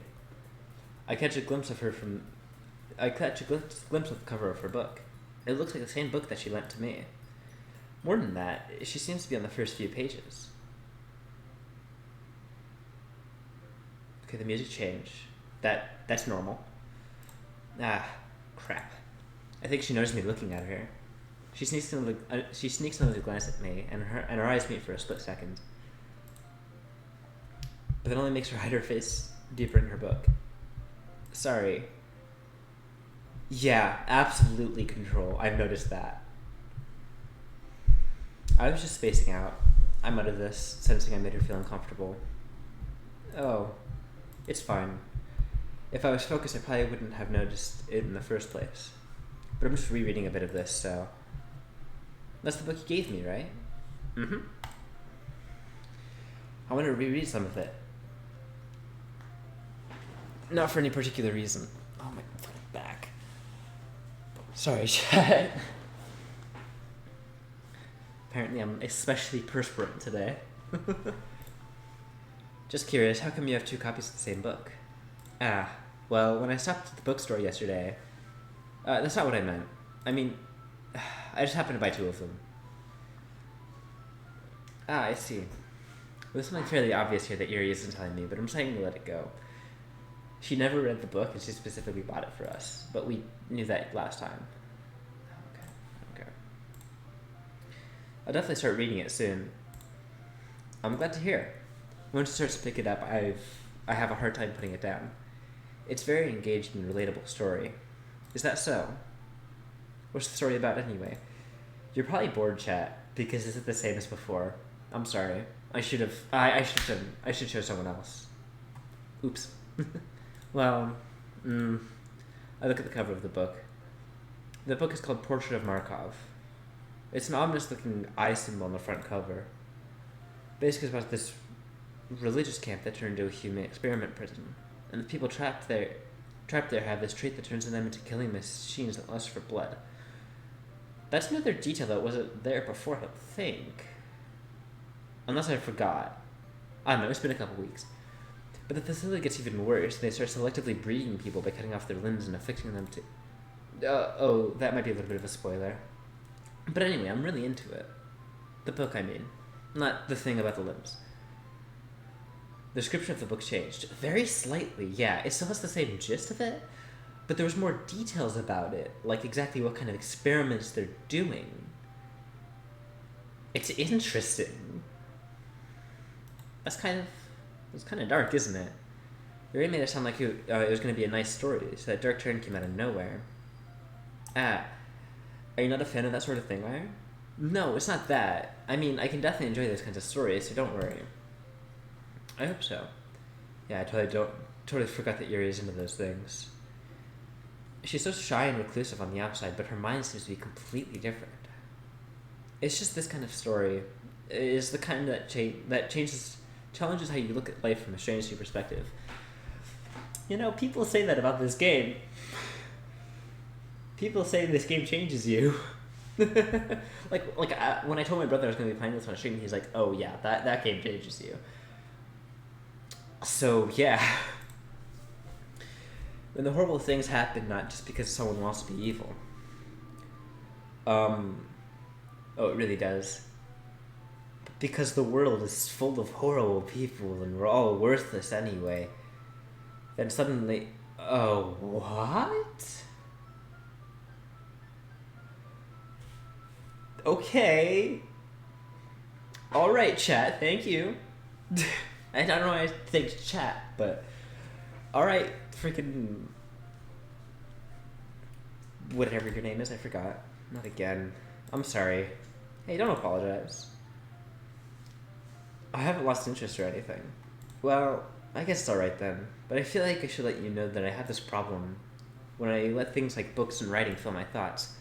I catch a glimpse of the cover of her book. It looks like the same book that she lent to me. More than that, she seems to be on the first few pages. Okay, the music changed. That's normal. Ah, crap. I think she noticed me looking at her. She sneaks another glance at me, and her eyes meet for a split second. But that only makes her hide her face deeper in her book. Sorry. Yeah, absolutely control. I've noticed that. I was just spacing out. I'm out of this, sensing I made her feel uncomfortable. Oh, it's fine. If I was focused, I probably wouldn't have noticed it in the first place. but I'm just rereading a bit of this, so... That's the book you gave me, right? Mm-hmm. I want to reread some of it. Not for any particular reason. Oh, my fucking back. Sorry, chat. Apparently I'm especially perspirant today. Just curious, how come you have 2 copies of the same book? Ah, well, when I stopped at the bookstore yesterday... that's not what I meant. I mean, I just happened to buy 2 of them. Ah, I see. There's something fairly obvious here that Yuri isn't telling me, but I'm deciding to let it go. She never read the book, and she specifically bought it for us, but we knew that last time. Okay. I'll definitely start reading it soon. I'm glad to hear. Once it starts to pick it up, I have a hard time putting it down. It's a very engaged and relatable story. Is that so? What's the story about anyway? You're probably bored, chat, because is it the same as before? I'm sorry. I should show someone else. Oops. Well, I look at the cover of the book. The book is called Portrait of Markov. It's an ominous-looking eye symbol on the front cover. Basically, it's about this religious camp that turned into a human experiment prison, and the people trapped there have this trait that turns them into killing machines that lust for blood. That's another detail that wasn't there before, I don't think. Unless I forgot. I don't know, it's been a couple weeks. But the facility gets even worse. They start selectively breeding people by cutting off their limbs and affixing them to... oh, that might be a little bit of a spoiler. But anyway, I'm really into it. The book, I mean. Not the thing about the limbs. The description of the book changed. Very slightly, yeah. It still has the same gist of it, but there was more details about it, like exactly what kind of experiments they're doing. It's interesting. It's kind of dark, isn't it? It really made it sound like it was going to be a nice story, so that dark turn came out of nowhere. Ah, are you not a fan of that sort of thing, Ryan? No, it's not that. I mean, I can definitely enjoy those kinds of stories, so don't worry. I hope so. Yeah, I totally forgot that Yuri is into those things. She's so shy and reclusive on the outside, but her mind seems to be completely different. It's just this kind of story is the kind that challenges how you look at life from a strange new perspective. You know, people say that about this game. People say this game changes you. When I told my brother I was going to be playing this on stream, he's like, "Oh yeah, that game changes you." So yeah. When the horrible things happen, not just because someone wants to be evil. Oh, it really does. Because the world is full of horrible people and we're all worthless anyway. Then suddenly... Oh, what? Okay. Alright, chat, thank you. I don't know why I think chat, but... Alright, freaking... Whatever your name is, I forgot. Not again. I'm sorry. Hey, don't apologize. I haven't lost interest or anything. Well, I guess it's alright then. But I feel like I should let you know that I have this problem when I let things like books and writing fill my thoughts.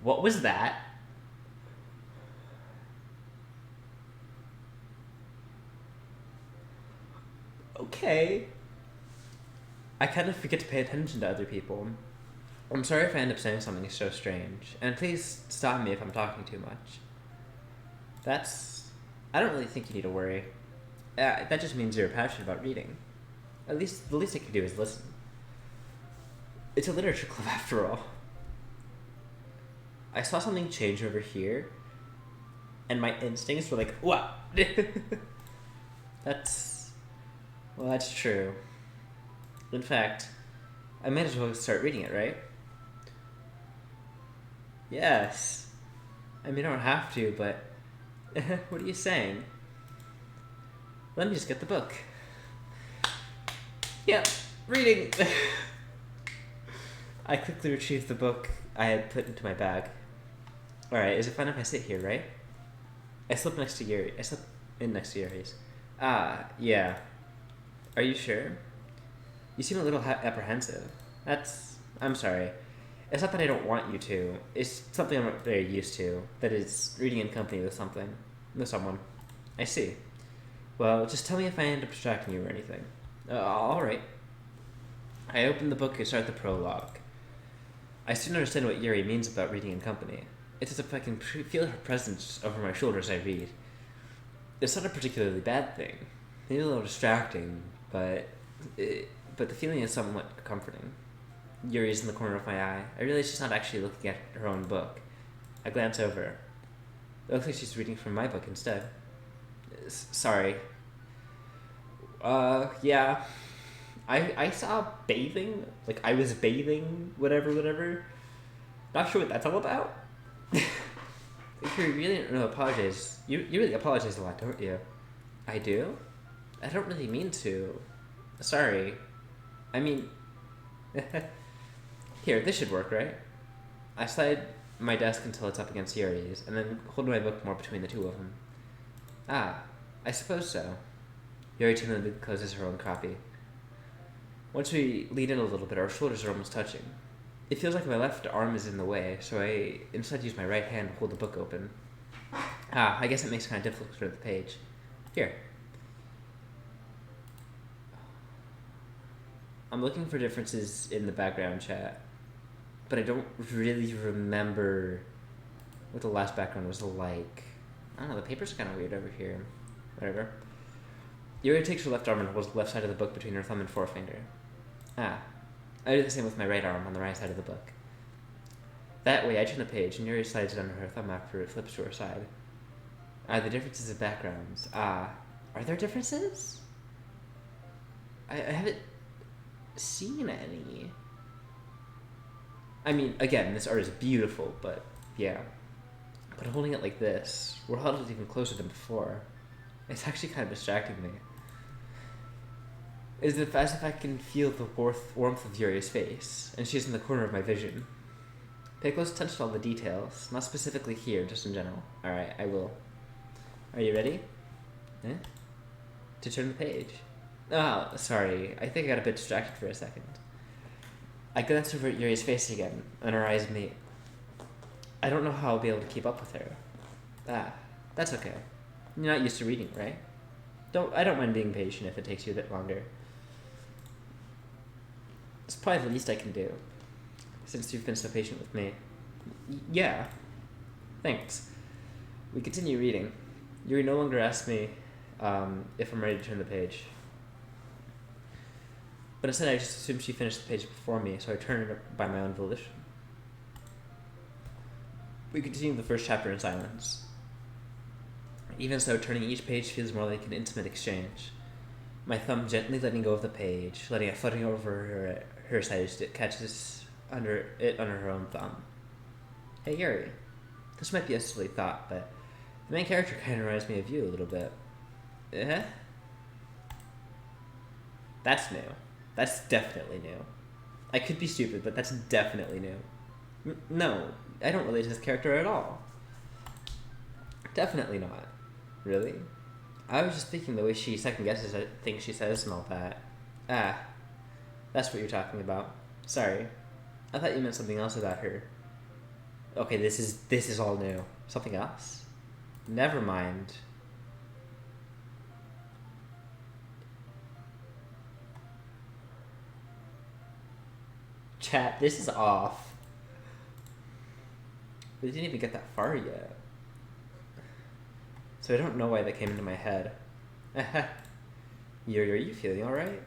What was that? Okay. I kind of forget to pay attention to other people. I'm sorry if I end up saying something so strange, and please stop me if I'm talking too much. I don't really think you need to worry. That just means you're passionate about reading. The least I can do is listen. It's a literature club after all. I saw something change over here, and my instincts were like, what? That's true. In fact, I might as well start reading it, right? Yes. I mean, I don't have to, but... What are you saying? Let me just get the book. Yeah, reading! I quickly retrieved the book I had put into my bag. Alright, is it fine if I sit here, right? I slept in next to Yuri's. Ah, yeah. Are you sure? You seem a little apprehensive. I'm sorry. It's not that I don't want you to. It's something I'm not very used to. That is reading in company with someone. I see. Well, just tell me if I end up distracting you or anything. Alright. I open the book and start the prologue. I soon understand what Yuri means about reading in company. It's as if I can feel her presence over my shoulder as I read. It's not a particularly bad thing. Maybe a little distracting, but the feeling is somewhat comforting. Yuri's in the corner of my eye. I realize she's not actually looking at her own book. I glance over. It looks like she's reading from my book instead. Sorry. Yeah. I saw bathing. Like, I was bathing, whatever. Not sure what that's all about. If you really don't apologize, you really apologize a lot, don't you? I do? I don't really mean to. Sorry. I mean... Here, this should work, right? I slide my desk until it's up against Yuri's, and then hold my book more between the two of them. Ah, I suppose so. Yuri timidly closes her own copy. Once we lean in a little bit, our shoulders are almost touching. It feels like my left arm is in the way, so I instead use my right hand to hold the book open. Ah, I guess it makes it kind of difficult to turn the page. Here. I'm looking for differences in the background chat, but I don't really remember what the last background was like. I don't know, the papers are kind of weird over here. Whatever. Yuri takes her left arm and holds the left side of the book between her thumb and forefinger. Ah. I do the same with my right arm on the right side of the book. That way, I turn the page, and Yuri slides it under her thumb after it flips to her side. Ah, the differences in backgrounds. Ah. Are there differences? I haven't seen any. I mean, again, this art is beautiful, but yeah. But holding it like this, we're huddled even closer than before. It's actually kind of distracting me. It's as if I can feel the warmth of Yuri's face, and she's in the corner of my vision. Pay close attention to all the details, not specifically here, just in general. Alright, I will. Are you ready? Eh? To turn the page. Oh, sorry, I think I got a bit distracted for a second. I glance over at Yuri's face again, and our eyes meet. I don't know how I'll be able to keep up with her. Ah, that's okay. You're not used to reading, right? I don't mind being patient if it takes you a bit longer. It's probably the least I can do, since you've been so patient with me. Yeah. Thanks. We continue reading. Yuri no longer asks me if I'm ready to turn the page. But instead I just assume she finished the page before me, so I turn it by my own volition. We continue the first chapter in silence. Even so, turning each page feels more like an intimate exchange. My thumb gently letting go of the page, letting it fluttering over her side as it catches under her own thumb. Hey Yuri, this might be a silly thought, but the main character kind of reminds me of you a little bit. Eh? That's new. That's definitely new. I could be stupid, but that's definitely new. No, I don't relate to this character at all. Definitely not. Really? I was just thinking the way she second guesses things she says and all that. Ah, that's what you're talking about. Sorry. I thought you meant something else about her. Okay, this is all new. Something else? Never mind. Chat, this is off. We didn't even get that far yet. So I don't know why that came into my head. Yuri, are you feeling alright?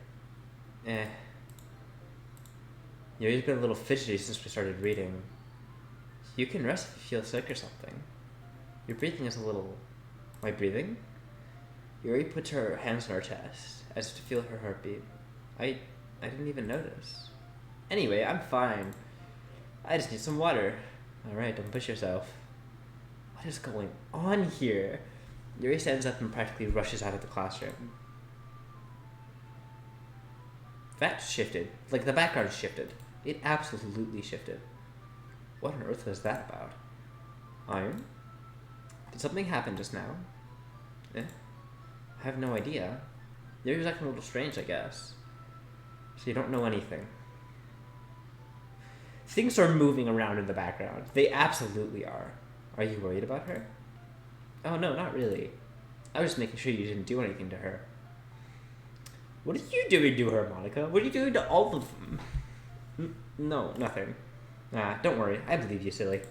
Yuri's been a little fidgety since we started reading. You can rest if you feel sick or something. Your breathing is a little... My breathing? Yuri puts her hands on her chest, as if to feel her heartbeat. I didn't even notice. Anyway, I'm fine. I just need some water. Alright, don't push yourself. What is going on here? Yuri stands up and practically rushes out of the classroom. That shifted. Like, the background shifted. It absolutely shifted. What on earth was that about? Iron? Did something happen just now? I have no idea. Yuri was acting a little strange, I guess. So you don't know anything. Things are moving around in the background. They absolutely are. Are you worried about her? Oh, no, not really. I was just making sure you didn't do anything to her. What are you doing to her, Monica? What are you doing to all of them? No, nothing. Nah, don't worry. I believe you, silly.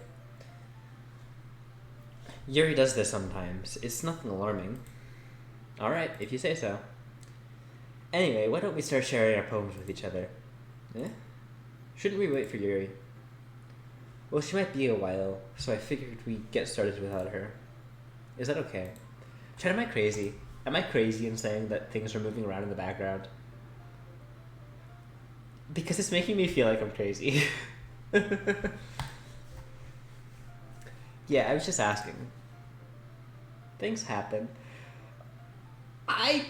Yuri does this sometimes. It's nothing alarming. Alright, if you say so. Anyway, why don't we start sharing our poems with each other? Eh? Shouldn't we wait for Yuri? Well, she might be a while, so I figured we'd get started without her. Is that okay? Chad, am I crazy? Am I crazy in saying that things are moving around in the background? Because it's making me feel like I'm crazy. Yeah, I was just asking. Things happen. I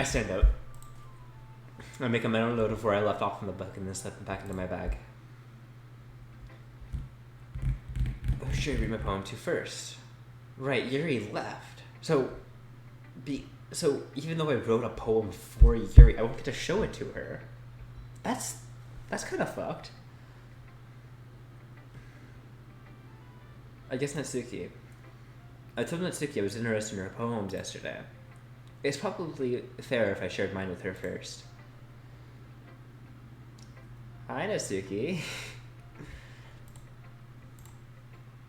stand out. I make a mental note of where I left off in the book and then slip it back into my bag. Who should I read my poem to first? Right, Yuri left. So even though I wrote a poem for Yuri, I won't get to show it to her. That's kind of fucked. I guess Natsuki. I told Natsuki I was interested in her poems yesterday. It's probably fair if I shared mine with her first. Hi, Natsuki.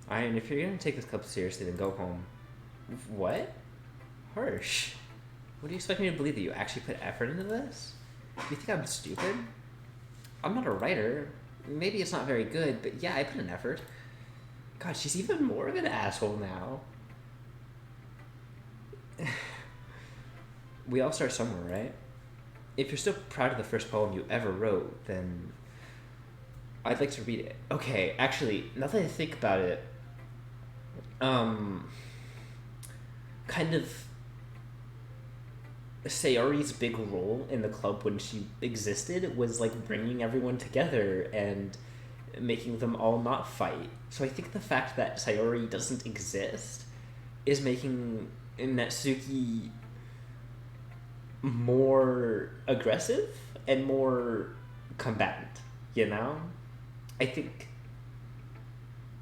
Iron, if you're gonna take this club seriously, then go home. What? Harsh. What do you expect me to believe, that you actually put effort into this? Do you think I'm stupid? I'm not a writer. Maybe it's not very good, but yeah, I put an effort. God, she's even more of an asshole now. We all start somewhere, right? If you're still proud of the first poem you ever wrote, then I'd like to read it. Okay, actually, now that I think about it, kind of Sayori's big role in the club when she existed was like bringing everyone together and making them all not fight. So I think the fact that Sayori doesn't exist is making Natsuki more aggressive and more combatant, you know? I think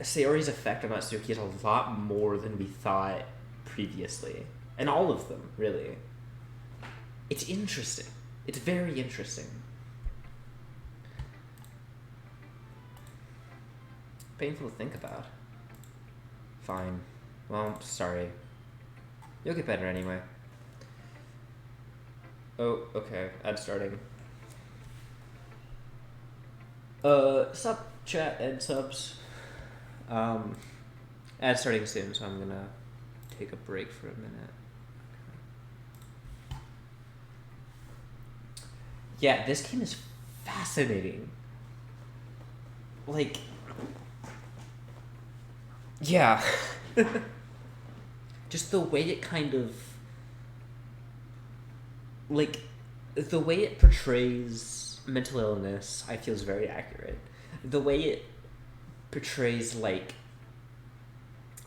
Sayori's effect on Natsuki is a lot more than we thought previously. And all of them, really. It's interesting. It's very interesting. Painful to think about. Fine. Well, sorry. You'll get better anyway. Oh, okay. Ad starting. Sub chat and subs. Ad starting soon, so I'm gonna take a break for a minute. Yeah, this game is fascinating. Like, yeah. Just the way it kind of, like, the way it portrays mental illness, I feel is very accurate. The way it portrays, like,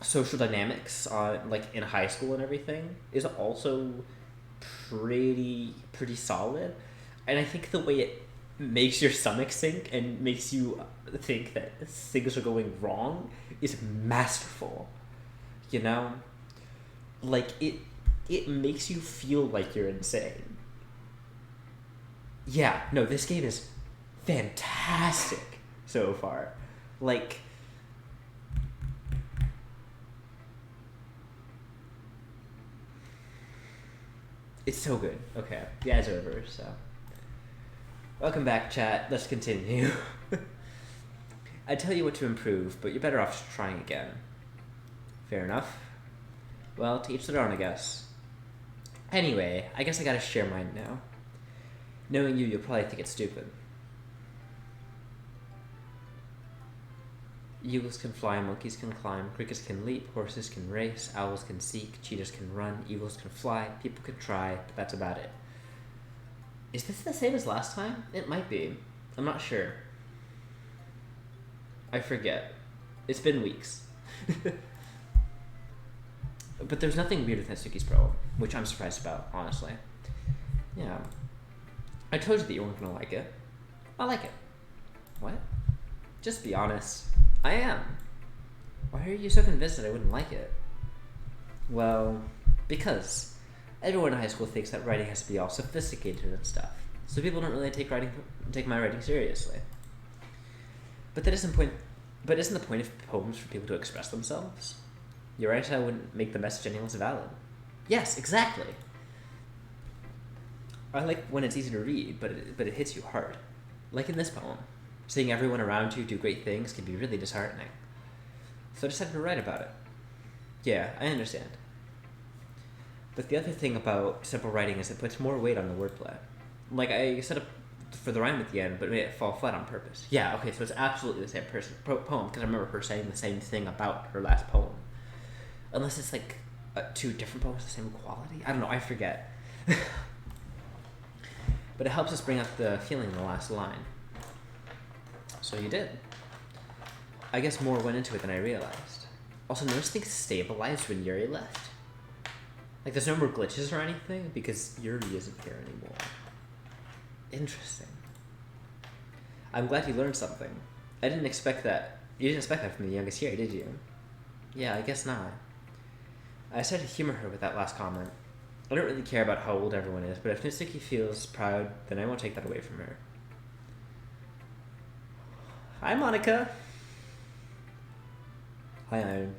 social dynamics on, like, in high school and everything is also pretty solid. And I think the way it makes your stomach sink and makes you think that things are going wrong is masterful. You know? Like, it makes you feel like you're insane. Yeah, no, this game is fantastic so far. Like, it's so good. Okay, the ads are over, so. Welcome back, chat. Let's continue. I tell you what to improve, but you're better off just trying again. Fair enough. Well, to each their own, I guess. Anyway, I guess I gotta share mine now. Knowing you, you'll probably think it's stupid. Eagles can fly, monkeys can climb, crickets can leap, horses can race, owls can seek, cheetahs can run, eagles can fly, people can try, but that's about it. Is this the same as last time? It might be. I'm not sure. I forget. It's been weeks. But there's nothing weird with Natsuki's poem, which I'm surprised about, honestly. Yeah. I told you that you weren't gonna like it. I like it. What? Just be honest. I am. Why are you so convinced that I wouldn't like it? Well, because everyone in high school thinks that writing has to be all sophisticated and stuff, so people don't really take my writing seriously. But isn't the point of poems for people to express themselves? You're right, I wouldn't make the message any less valid. Yes, exactly. I like when it's easy to read, but it hits you hard. Like in this poem, seeing everyone around you do great things can be really disheartening. So I decided to write about it. Yeah, I understand. But the other thing about simple writing is it puts more weight on the wordplay. Like, I set up for the rhyme at the end, but made it fall flat on purpose. Yeah, okay, so it's absolutely the same poem, because I remember her saying the same thing about her last poem. Unless it's like two different poems, the same quality? I don't know, I forget. But it helps us bring out the feeling in the last line. So you did. I guess more went into it than I realized. Also, notice things stabilized when Yuri left. Like, there's no more glitches or anything, because Yuri isn't here anymore. Interesting. I'm glad you learned something. I didn't expect that. You didn't expect that from the youngest here, did you? Yeah, I guess not. I started to humor her with that last comment. I don't really care about how old everyone is, but if Nitsuki feels proud, then I won't take that away from her. Hi, Monica. Hi, Iron.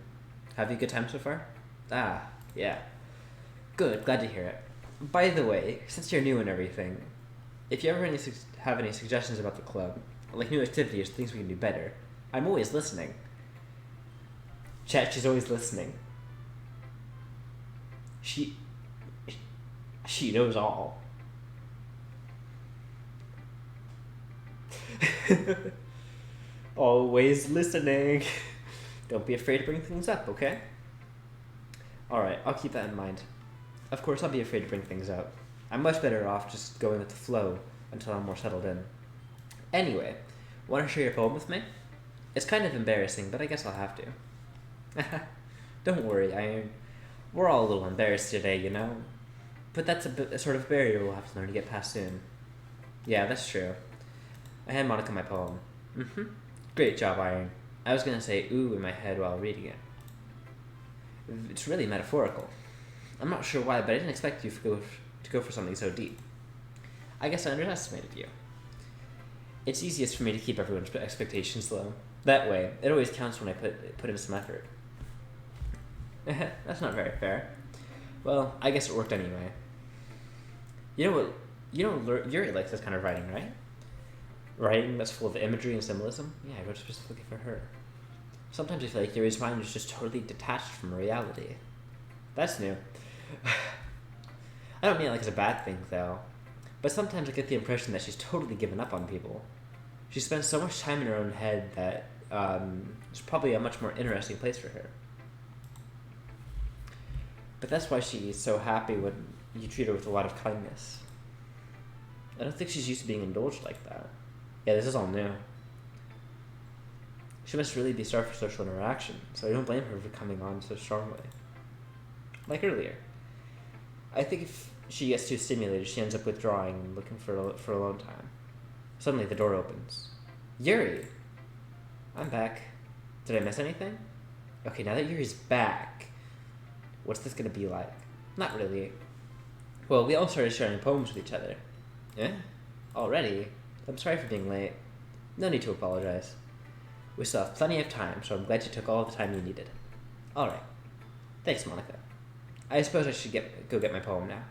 Have you a good time so far? Ah, yeah. Good, glad to hear it. By the way, since you're new and everything, if you ever have any suggestions about the club, like new activities, things we can do better, I'm always listening. Chat, she's always listening. She knows all. Always listening. Don't be afraid to bring things up, okay? Alright, I'll keep that in mind. Of course, I'll be afraid to bring things up. I'm much better off just going with the flow until I'm more settled in. Anyway, want to share your poem with me? It's kind of embarrassing, but I guess I'll have to. Don't worry, we're all a little embarrassed today, you know? But that's a sort of barrier we'll have to learn to get past soon. Yeah, that's true. I hand Monica my poem. Mm-hmm. Great job, Iron. I was gonna say ooh in my head while reading it. It's really metaphorical. I'm not sure why, but I didn't expect you to go for something so deep. I guess I underestimated you. It's easiest for me to keep everyone's expectations low. That way, it always counts when I put in some effort. That's not very fair. Well, I guess it worked anyway. You know what? Yuri likes this kind of writing, right? Writing that's full of imagery and symbolism? Yeah, I wrote specifically for her. Sometimes I feel like Yuri's mind is just totally detached from reality. That's new. I don't mean it like it's a bad thing, though. But sometimes I get the impression that she's totally given up on people. She spends so much time in her own head that it's probably a much more interesting place for her. But that's why she's so happy when you treat her with a lot of kindness. I don't think she's used to being indulged like that. Yeah, this is all new. She must really be starved for social interaction, so I don't blame her for coming on so strongly. Like earlier. I think if she gets too stimulated, she ends up withdrawing and looking for alone time. Suddenly the door opens. Yuri! I'm back. Did I miss anything? Okay, now that Yuri's back, what's this gonna be like? Not really. Well, we all started sharing poems with each other. Eh? Already? I'm sorry for being late. No need to apologize. We still have plenty of time, so I'm glad you took all the time you needed. Alright. Thanks, Monica. I suppose I should go get my poem now.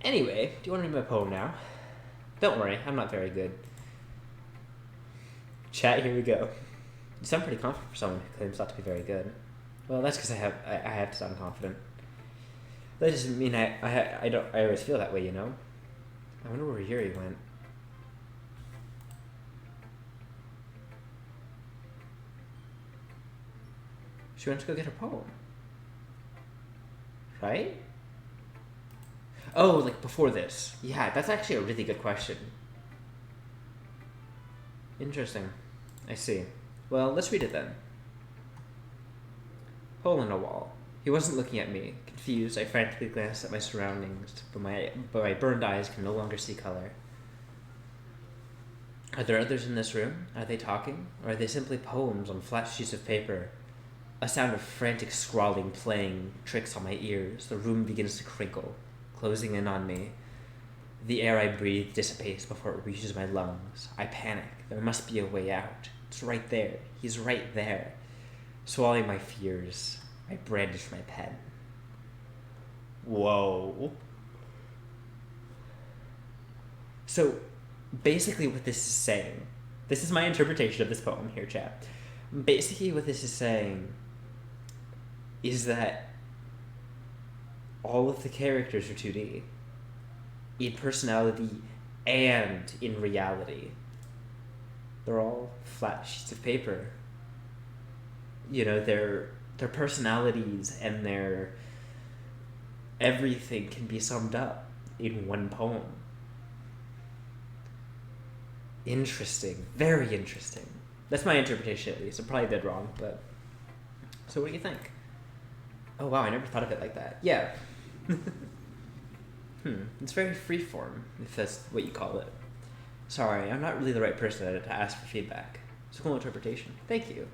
Anyway, do you want to read my poem now? Don't worry, I'm not very good. Chat, here we go. You sound pretty confident for someone who claims not to be very good. Well, that's because I have to sound confident. That doesn't mean I always feel that way, you know? I wonder where Yuri went. She went to go get her poem. Right? Oh, like before this. Yeah, that's actually a really good question. Interesting. I see. Well, let's read it then. Hole in a wall. He wasn't looking at me. Confused, I frantically glanced at my surroundings, but my burned eyes can no longer see color. Are there others in this room? Are they talking? Or are they simply poems on flat sheets of paper? A sound of frantic scrawling playing tricks on my ears. The room begins to crinkle, closing in on me. The air I breathe dissipates before it reaches my lungs. I panic. There must be a way out. It's right there. He's right there. Swallowing my fears, I brandish my pen. Whoa. So, basically what this is saying, this is my interpretation of this poem here, chat. Basically what this is saying is that all of the characters are 2D. In personality and in reality. They're all flat sheets of paper. You know, their personalities and their everything can be summed up in one poem. Interesting. Very interesting. That's my interpretation, at least. I'm probably dead wrong, but... So what do you think? Oh, wow, I never thought of it like that. Yeah. It's very freeform, if that's what you call it. Sorry, I'm not really the right person to ask for feedback. It's a cool interpretation. Thank you.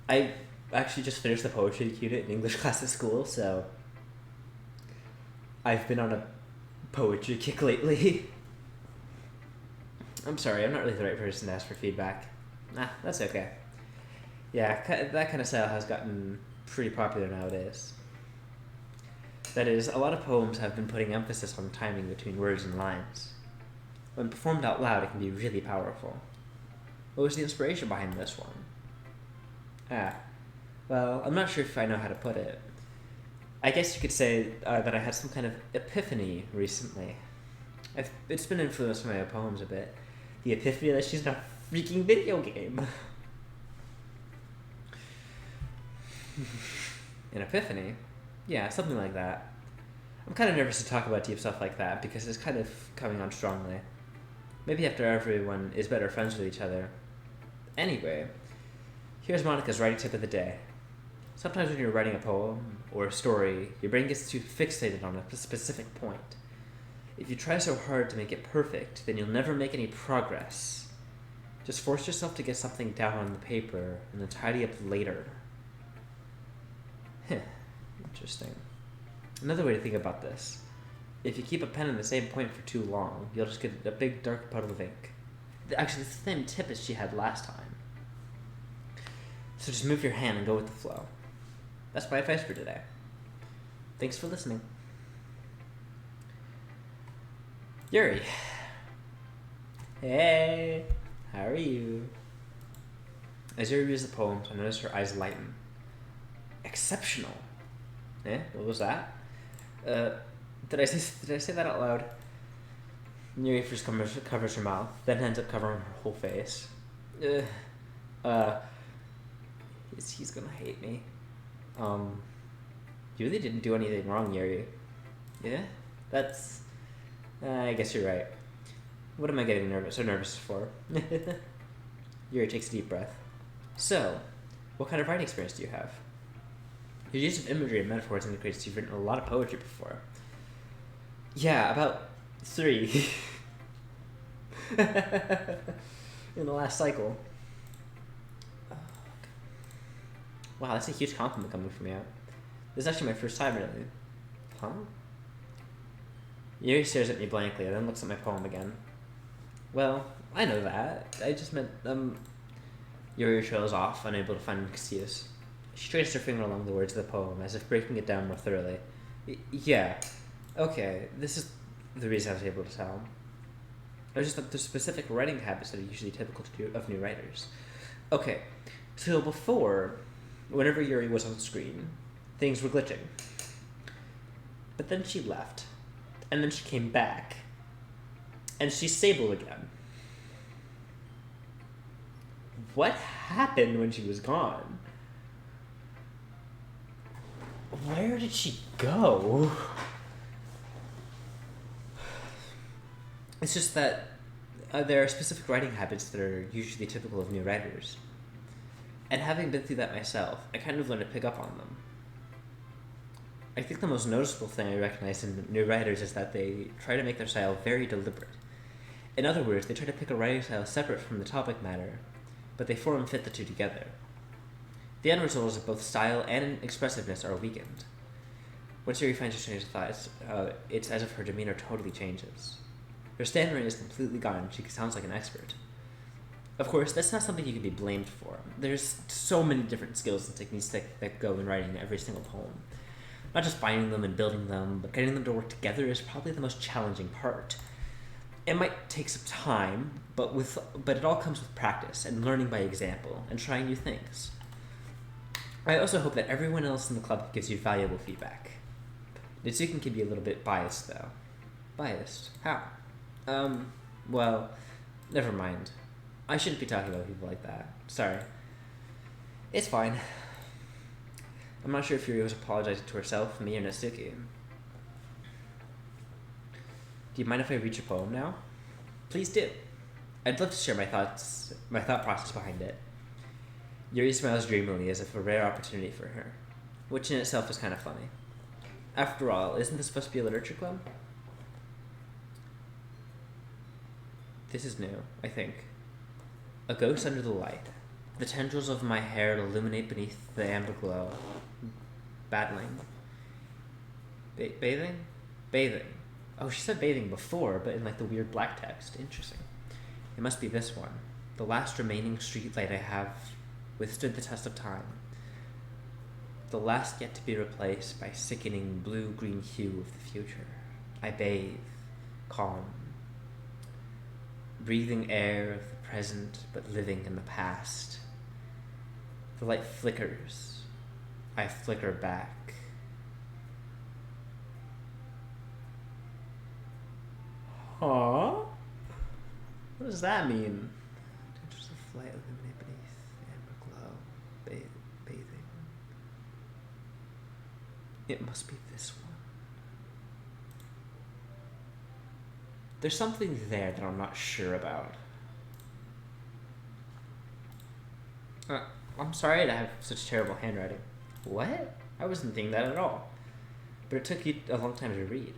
I actually just finished the poetry unit in English class at school, so... I've been on a poetry kick lately. I'm sorry, I'm not really the right person to ask for feedback. Nah, that's okay. Yeah, that kind of style has gotten pretty popular nowadays. That is, a lot of poems have been putting emphasis on timing between words and lines. When performed out loud, it can be really powerful. What was the inspiration behind this one? Well, I'm not sure if I know how to put it. I guess you could say that I had some kind of epiphany recently. It's been influenced by my poems a bit. The epiphany that she's not a freaking video game. An epiphany? Yeah, something like that. I'm kind of nervous to talk about deep stuff like that because it's kind of coming on strongly. Maybe after everyone is better friends with each other. Anyway, here's Monica's writing tip of the day. Sometimes when you're writing a poem or a story, your brain gets too fixated on a specific point. If you try so hard to make it perfect, then you'll never make any progress. Just force yourself to get something down on the paper and then tidy up later. Interesting. Another way to think about this. If you keep a pen in the same point for too long, you'll just get a big dark puddle of ink. Actually, it's the same tip as she had last time. So just move your hand and go with the flow. That's my advice for today. Thanks for listening. Yuri. Hey, how are you? As Yuri reads the poem, I noticed her eyes lighten. Exceptional. Eh? What was that? Did I say that out loud? Yuri first covers her mouth, then ends up covering her whole face. He's gonna hate me. You really didn't do anything wrong, Yuri. Yeah? That's... I guess you're right. What am I getting so nervous for? Yuri takes a deep breath. So, what kind of writing experience do you have? Your use of imagery and metaphors indicates you've written a lot of poetry before. Yeah, about 3. In the last cycle. Oh, wow, that's a huge compliment coming from you. This is actually my first time, really. Huh? Yuri stares at me blankly and then looks at my poem again. Well, I know that. I just meant, Yuri trails off, unable to find an excuse. She traced her finger along the words of the poem, as if breaking it down more thoroughly. Yeah. Okay, this is the reason I was able to tell. I was just that there's specific writing habits that are usually typical of new writers. Okay, so before, whenever Yuri was on screen, things were glitching. But then she left, and then she came back, and she's stable again. What happened when she was gone? Where did she go? It's just that there are specific writing habits that are usually typical of new writers. And having been through that myself, I kind of learned to pick up on them. I think the most noticeable thing I recognize in new writers is that they try to make their style very deliberate. In other words, they try to pick a writing style separate from the topic matter, but they form and fit the two together. The end result is that both style and expressiveness are weakened. When Siri finds her strange thoughts, it's as if her demeanor totally changes. Her stammering is completely gone and she sounds like an expert. Of course, that's not something you can be blamed for. There's so many different skills and techniques that go in writing every single poem. Not just finding them and building them, but getting them to work together is probably the most challenging part. It might take some time, but it all comes with practice and learning by example and trying new things. I also hope that everyone else in the club gives you valuable feedback. Nitsuken can be a little bit biased, though. Biased? How? Well, never mind. I shouldn't be talking about people like that. Sorry. It's fine. I'm not sure if Yuri was apologizing to herself, me, or Natsuki. Do you mind if I read your poem now? Please do. I'd love to share my thought process behind it. Yuri smiles dreamily as if a rare opportunity for her, which in itself is kind of funny. After all, isn't this supposed to be a literature club? This is new, I think. A ghost under the light. The tendrils of my hair illuminate beneath the amber glow. Battling. Bathing? Bathing. Oh, she said bathing before, but in like the weird black text. Interesting. It must be this one. The last remaining streetlight I have withstood the test of time. The last yet to be replaced by sickening blue-green hue of the future. I bathe, calm, breathing air of the present but living in the past. The light flickers. I flicker back. Huh? What does that mean? Tendrils of light illuminate beneath the amber glow. Bathing. It must be this one. There's something there that I'm not sure about. I'm sorry to have such terrible handwriting. What? I wasn't thinking that at all. But it took you a long time to read.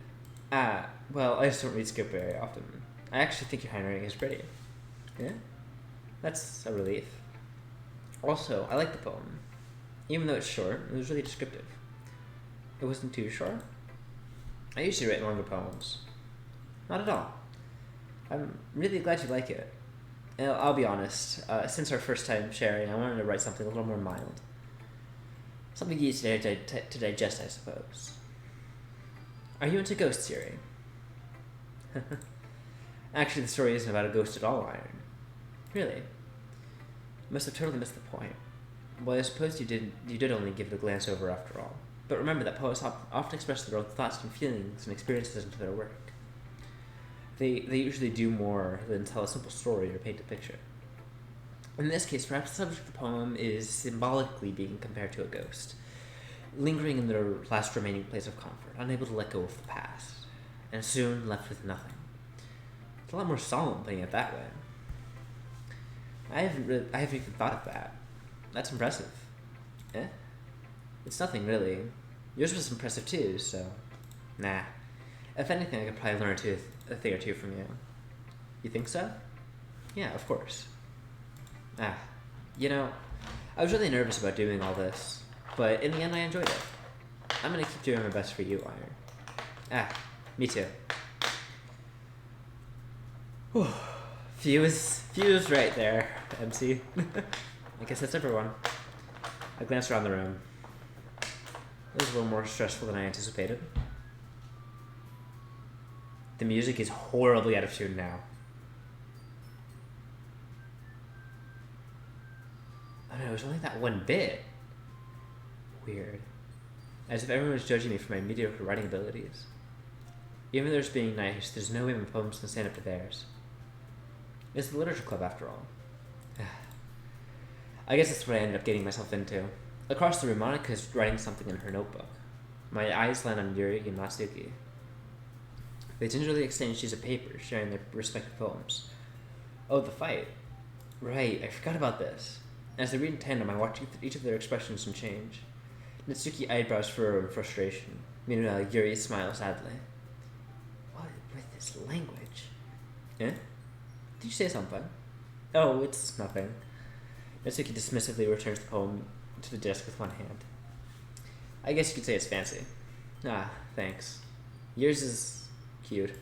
Well, I just don't read script very often. I actually think your handwriting is pretty. Yeah? That's a relief. Also, I like the poem. Even though it's short, it was really descriptive. It wasn't too short. I usually write longer poems. Not at all. I'm really glad you like it. And I'll be honest, since our first time sharing, I wanted to write something a little more mild. Something easier to digest, I suppose. Are you into ghosts, Yuri? Actually, the story isn't about a ghost at all, Iron. Really? Must have totally missed the point. Well, I suppose you did only give it a glance over after all. But remember that poets often express their own thoughts and feelings and experiences into their work. They usually do more than tell a simple story or paint a picture. In this case, perhaps the subject of the poem is symbolically being compared to a ghost, lingering in their last remaining place of comfort, unable to let go of the past, and soon left with nothing. It's a lot more solemn putting it that way. I haven't even thought of that. That's impressive. Eh? It's nothing really. Yours was impressive too, so nah. If anything, I could probably learn a thing or two from you. You think so? Yeah, of course. You know, I was really nervous about doing all this, but in the end I enjoyed it. I'm gonna keep doing my best for you, Iron. Me too. Whew. Fuse right there, MC. I guess that's everyone. I glanced around the room. It was a little more stressful than I anticipated. The music is horribly out of tune now. Oh no, it was only that one bit. Weird. As if everyone was judging me for my mediocre writing abilities. Even though there's being nice, there's no way my poems can stand up to theirs. It's the literature club after all. I guess that's what I ended up getting myself into. Across the room, Monika's writing something in her notebook. My eyes land on Yuri and Natsuki. They gingerly exchange sheets of paper, sharing their respective poems. Oh, the fight. Right, I forgot about this. As they read in tandem, I watch each of their expressions and change. Natsuki eyebrows furrow in frustration. Meanwhile, Yuri smiles sadly. What with this language? Eh? Did you say something? Oh, it's nothing. Natsuki dismissively returns the poem to the desk with one hand. I guess you could say it's fancy. Ah, thanks. Yours is cute.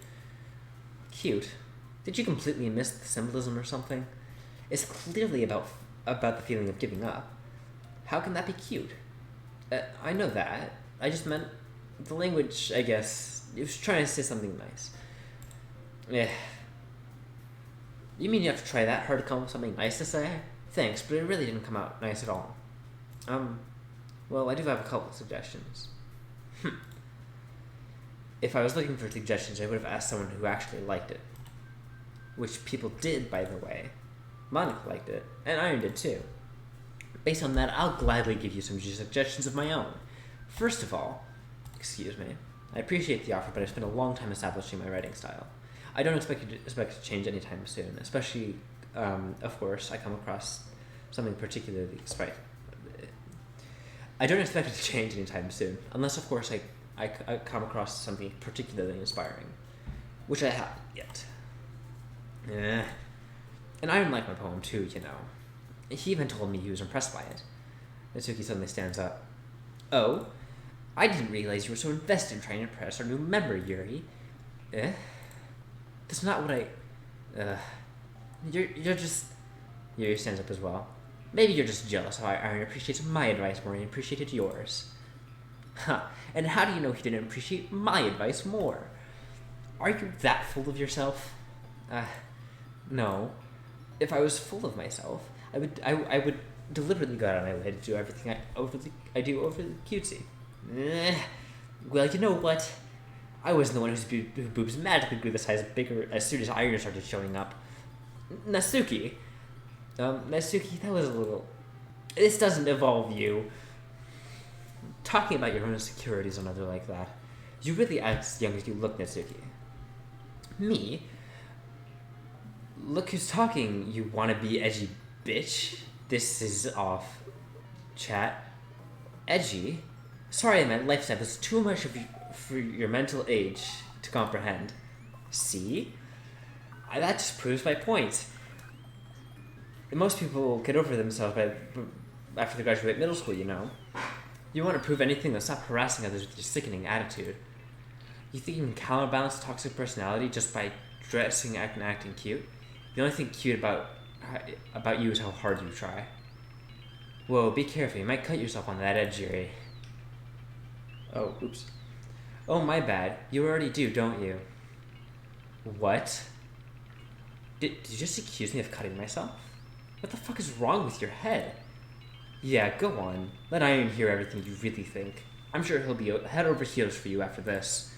Cute? Did you completely miss the symbolism or something? It's clearly about the feeling of giving up. How can that be cute? I know that. I just meant the language, I guess. It was trying to say something nice. Eh. You mean you have to try that hard to come up with something nice to say? Thanks, but it really didn't come out nice at all. Well, I do have a couple of suggestions. If I was looking for suggestions, I would have asked someone who actually liked it. Which people did, by the way. Monica liked it, and Iron did too. Based on that, I'll gladly give you some suggestions of my own. First of all, excuse me, I appreciate the offer, but I spent a long time establishing my writing style. I don't expect to change anytime soon, especially, of course, I come across something particularly I don't expect it to change anytime soon, unless, of course, I come across something particularly inspiring, which I haven't yet. And Iron liked my poem too, you know. He even told me he was impressed by it. Natsuki suddenly stands up. Oh? I didn't realize you were so invested in trying to impress our new member, Yuri. That's not what I... You're just... Yuri stands up as well. Maybe you're just jealous how Iron appreciates my advice more than he appreciated yours. Huh. And how do you know he didn't appreciate my advice more? Are you that full of yourself? No. If I was full of myself, I would deliberately go out of my way to do everything I do overly cutesy. Well, you know what? I wasn't the one whose boobs magically grew the size bigger as soon as Iron started showing up. Natsuki, that was a little... This doesn't involve you. Talking about your own insecurities and other like that. You really act as young as you look, Natsuki. Me? Look who's talking, you wanna-be edgy bitch. This is off. Chat. Edgy? Sorry, my lifestyle is too much for your mental age to comprehend. See? That just proves my point. Most people get over themselves after they graduate middle school, you know. You want to prove anything, then stop harassing others with your sickening attitude. You think you can counterbalance toxic personality just by dressing and acting cute? The only thing cute about you is how hard you try. Whoa, be careful. You might cut yourself on that edge, Yuri. Oh, oops. Oh, my bad. You already do, don't you? What? Did you just accuse me of cutting myself? What the fuck is wrong with your head? Yeah, go on. Let Iron hear everything you really think. I'm sure he'll be head over heels for you after this.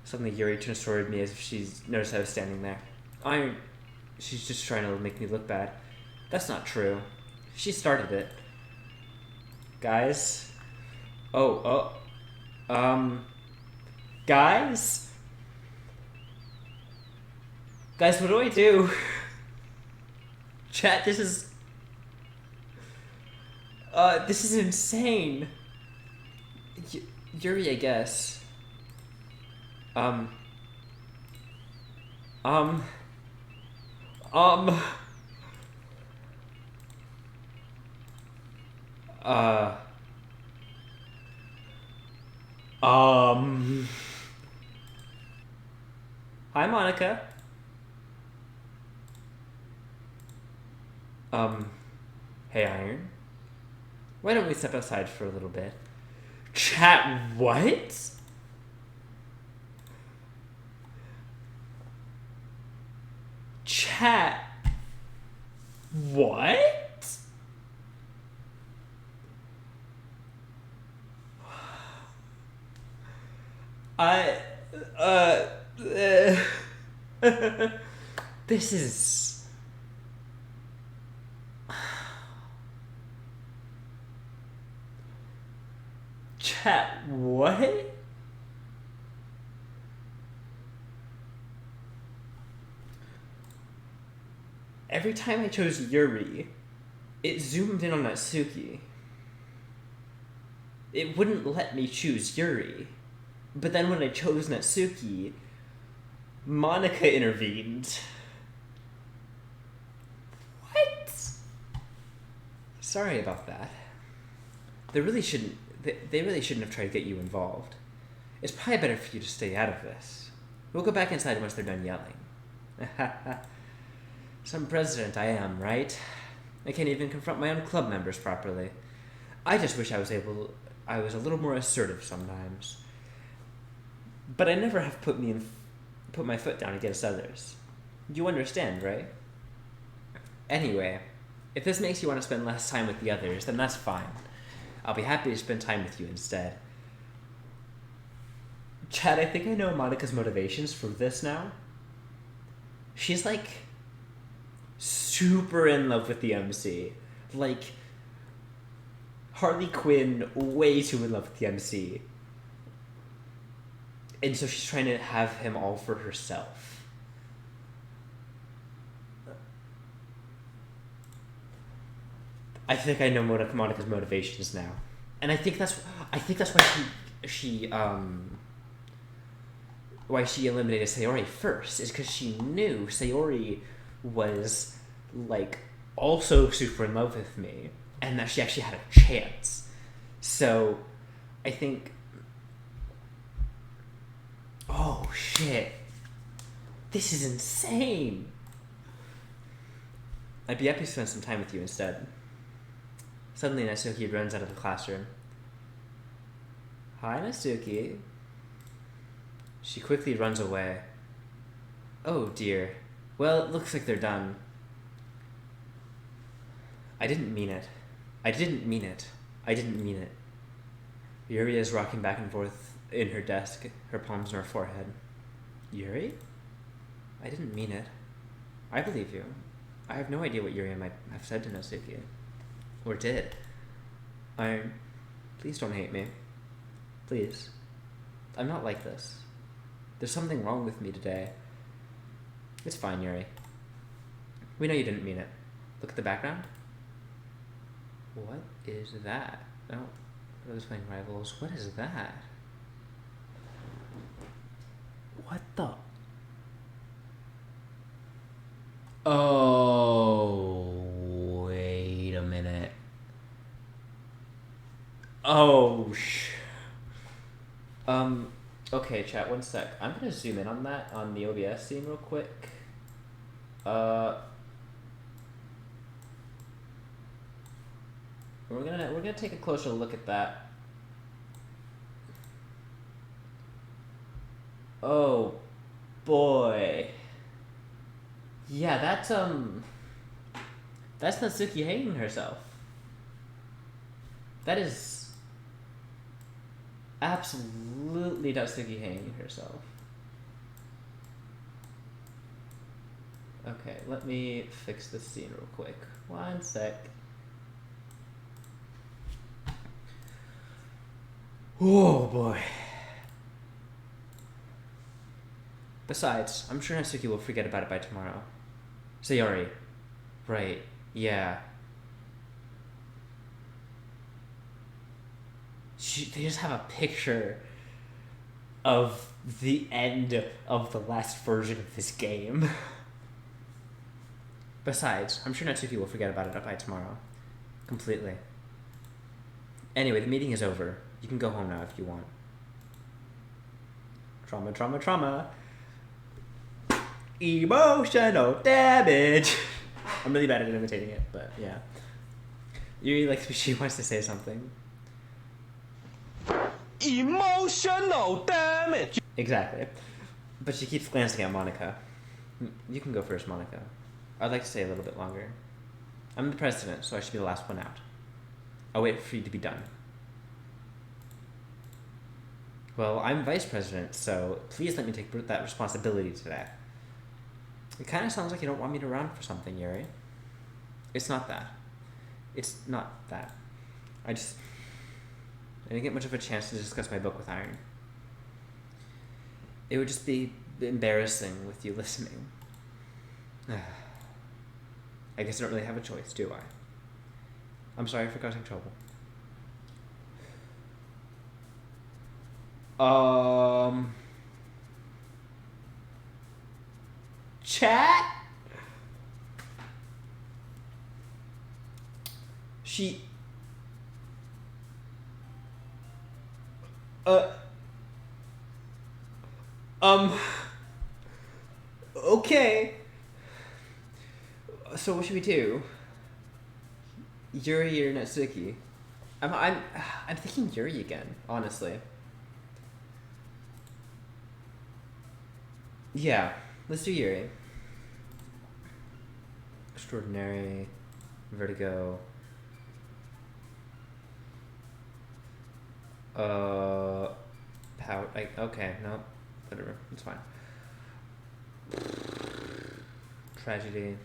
Suddenly Yuri turns toward me as if she's noticed I was standing there. Iron, she's just trying to make me look bad. That's not true. She started it. Guys? Guys? Guys, what do I do? Chat, this is insane. Yuri, I guess. Hi, Monica. Hey, Iron. Why don't we step outside for a little bit? Chat, what? Chat, what? This is... Chat, what? Every time I chose Yuri, it zoomed in on Natsuki. it wouldn't let me choose Yuri. But then when I chose Natsuki, Monica intervened. What? Sorry about that. They really shouldn't have tried to get you involved. It's probably better for you to stay out of this. We'll go back inside once they're done yelling. Some president I am, right? I can't even confront my own club members properly. I just wish I was a little more assertive sometimes. But I never have put my foot down against others. You understand, right? Anyway, if this makes you want to spend less time with the others, then that's fine. I'll be happy to spend time with you instead. Chad, I think I know Monica's motivations for this now. She's like super in love with the MC. Like Harley Quinn way too in love with the MC. And so she's trying to have him all for herself. I think I know Monica's motivations now. And I think that's why she eliminated Sayori first, is because she knew Sayori was like also super in love with me and that she actually had a chance. So I think, oh shit, this is insane. I'd be happy to spend some time with you instead. Suddenly Natsuki runs out of the classroom. Hi, Natsuki. She quickly runs away. Oh dear. Well, it looks like they're done. I didn't mean it. I didn't mean it. I didn't mean it. Yuri is rocking back and forth in her desk, her palms on her forehead. Yuri? I didn't mean it. I believe you. I have no idea what Yuri might have said to Natsuki. Or did. Please don't hate me. Please. I'm not like this. There's something wrong with me today. It's fine, Yuri. We know you didn't mean it. Look at the background. What is that? Oh, I was playing Rivals. What is that? What the? Oh, wait a minute. Oh, okay, chat, one sec. I'm gonna zoom in on that, on the OBS scene real quick. We're gonna take a closer look at that. Oh, boy. Yeah, that's Natsuki hating herself. That is absolutely Natsuki hating herself. Okay, let me fix this scene real quick. One sec. Oh boy. Besides, I'm sure Natsuki will forget about it by tomorrow. Sayori. Right, yeah. They just have a picture of the end of the last version of this game. Besides, I'm sure Natsuki will forget about it by tomorrow. Completely. Anyway, the meeting is over. You can go home now if you want. Trauma, trauma, trauma. Emotional damage. I'm really bad at imitating it, but yeah. Yuri, like, she wants to say something. Emotional damage. Exactly. But she keeps glancing at Monica. You can go first, Monica. I'd like to stay a little bit longer. I'm the president, so I should be the last one out. I'll wait for you to be done. Well, I'm vice president, so please let me take that responsibility today. It kind of sounds like you don't want me to run for something, Yuri. It's not that. It's not that. I didn't get much of a chance to discuss my book with Iron. It would just be embarrassing with you listening. I guess I don't really have a choice, do I? I'm sorry for causing trouble. Chat? She... Okay. So what should we do? Yuri or Natsuki? I'm thinking Yuri again, honestly. Yeah, let's do Yuri. Extraordinary, Vertigo. Okay, no, whatever, it's fine. Tragedy.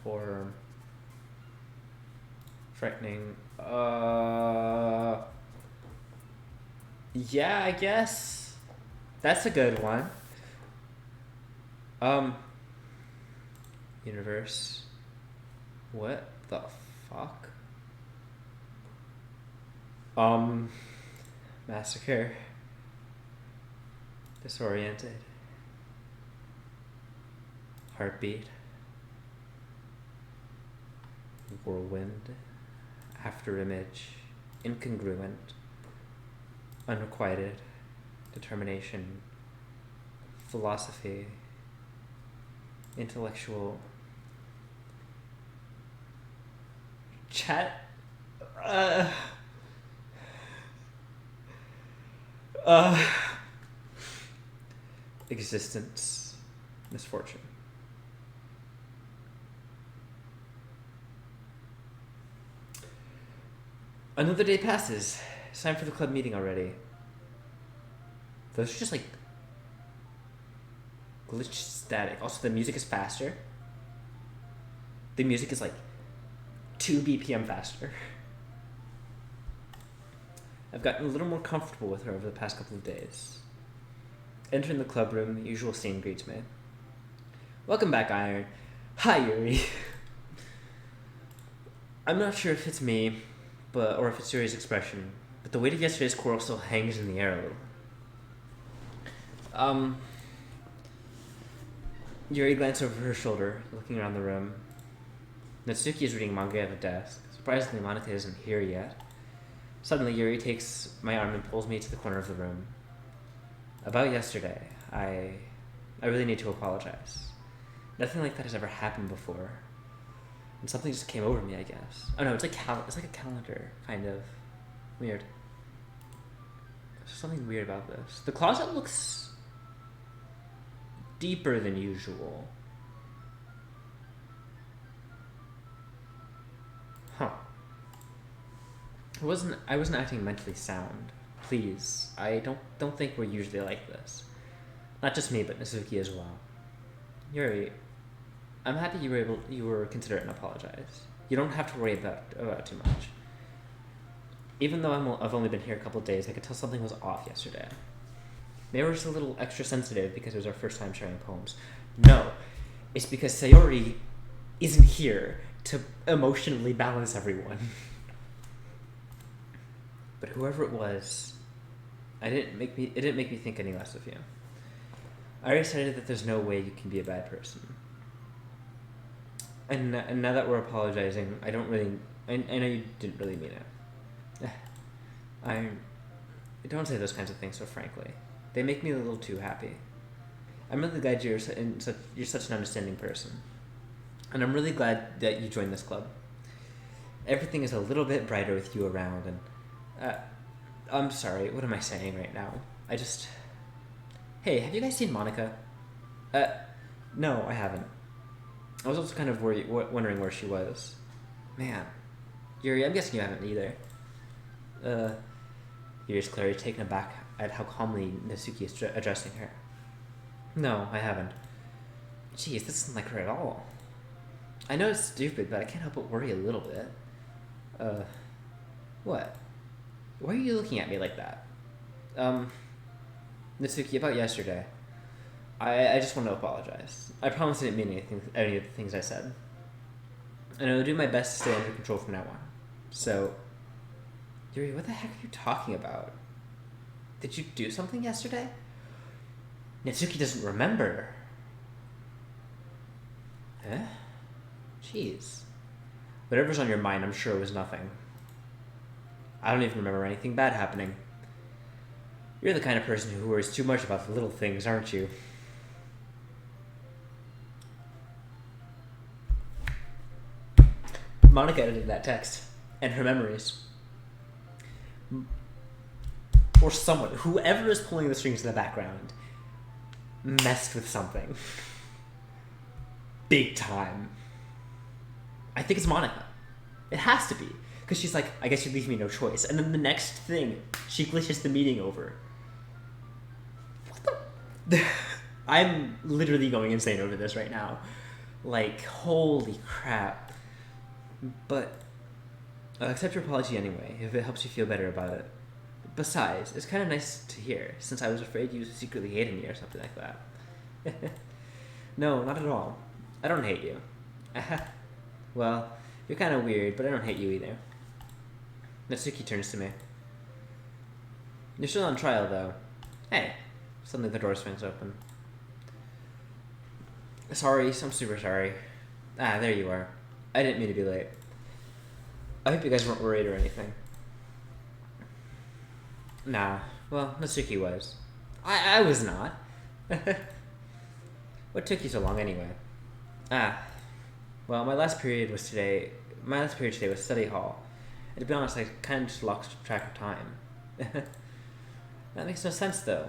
Horror. Frightening. Yeah, I guess. That's a good one. Universe. What the fuck? Massacre. Disoriented. Heartbeat. Whirlwind. Afterimage. Incongruent. Unrequited. Determination. Philosophy. Intellectual. Chat. Existence. Misfortune. Another day passes. It's time for the club meeting already. Those are just like glitch static. Also, the music is faster. The music is like 2 BPM faster. I've gotten a little more comfortable with her over the past couple of days. Entering the club room, the usual scene greets me. Welcome back, Iron. Hi, Yuri. I'm not sure if it's me, or if it's Yuri's expression, but the weight of yesterday's quarrel still hangs in the air a little. Yuri glanced over her shoulder, looking around the room. Natsuki is reading manga at a desk. Surprisingly, Monica isn't here yet. Suddenly, Yuri takes my arm and pulls me to the corner of the room. About yesterday, I really need to apologize. Nothing like that has ever happened before. And something just came over me, I guess. Oh no, it's like a calendar, kind of. Weird. There's something weird about this. The closet looks deeper than usual. Huh. I wasn't acting mentally sound. Please. I don't think we're usually like this. Not just me, but Natsuki as well. Yuri, I'm happy you were considerate and apologize. You don't have to worry about too much. Even though I've only been here a couple of days, I could tell something was off yesterday. Maybe we're just a little extra sensitive because it was our first time sharing poems. No, it's because Sayori isn't here to emotionally balance everyone. But whoever it was, it didn't make me think any less of you. I already decided that there's no way you can be a bad person. And now that we're apologizing, I know you didn't really mean it. I don't say those kinds of things so frankly. They make me a little too happy. I'm really glad you're such an understanding person. And I'm really glad that you joined this club. Everything is a little bit brighter with you around, and I'm sorry, what am I saying right now? Hey, have you guys seen Monica? No, I haven't. I was also kind of wondering where she was. Man. Yuri, I'm guessing you haven't either. Yuri's clearly taken aback at how calmly Natsuki is addressing her. No, I haven't. Jeez, this isn't like her at all. I know it's stupid, but I can't help but worry a little bit. What? Why are you looking at me like that? Natsuki, about yesterday. I just want to apologize. I promise I didn't mean any of the things I said. And I will do my best to stay under control from now on. So, Yuri, what the heck are you talking about? Did you do something yesterday? Natsuki doesn't remember. Eh? Jeez. Whatever's on your mind, I'm sure it was nothing. I don't even remember anything bad happening. You're the kind of person who worries too much about the little things, aren't you? Monica edited that text. And her memories. Or someone, whoever is pulling the strings in the background, messed with something. Big time. I think it's Monica. It has to be. Because she's like, I guess you leave me no choice. And then the next thing, she glitches the meeting over. What the? I'm literally going insane over this right now. Like, holy crap. But, accept your apology anyway, if it helps you feel better about it. Besides, it's kind of nice to hear, since I was afraid you secretly hated me or something like that. No, not at all. I don't hate you. Well, you're kind of weird, but I don't hate you either. Natsuki turns to me. You're still on trial, though. Hey. Suddenly the door swings open. Sorry, I'm super sorry. Ah, there you are. I didn't mean to be late. I hope you guys weren't worried or anything. Nah. Well, Natsuki was. I was not. What took you so long anyway? Ah. Well, my last period today was study hall. And to be honest, I kind of just lost track of time. That makes no sense, though.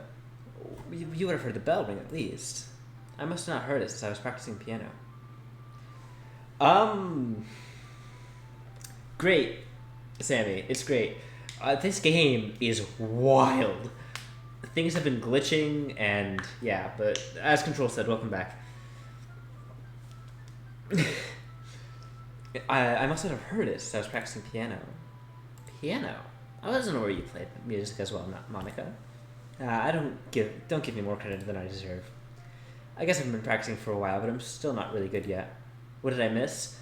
You would have heard the bell ring at least. I must have not heard it since I was practicing piano. Great, Sammy. It's great. This game is wild. Things have been glitching, and yeah, but as Control said, welcome back. I must not have heard it since I was practicing piano. Piano? I wasn't aware you played music as well, not Monica. Don't give me more credit than I deserve. I guess I've been practicing for a while, but I'm still not really good yet. What did I miss?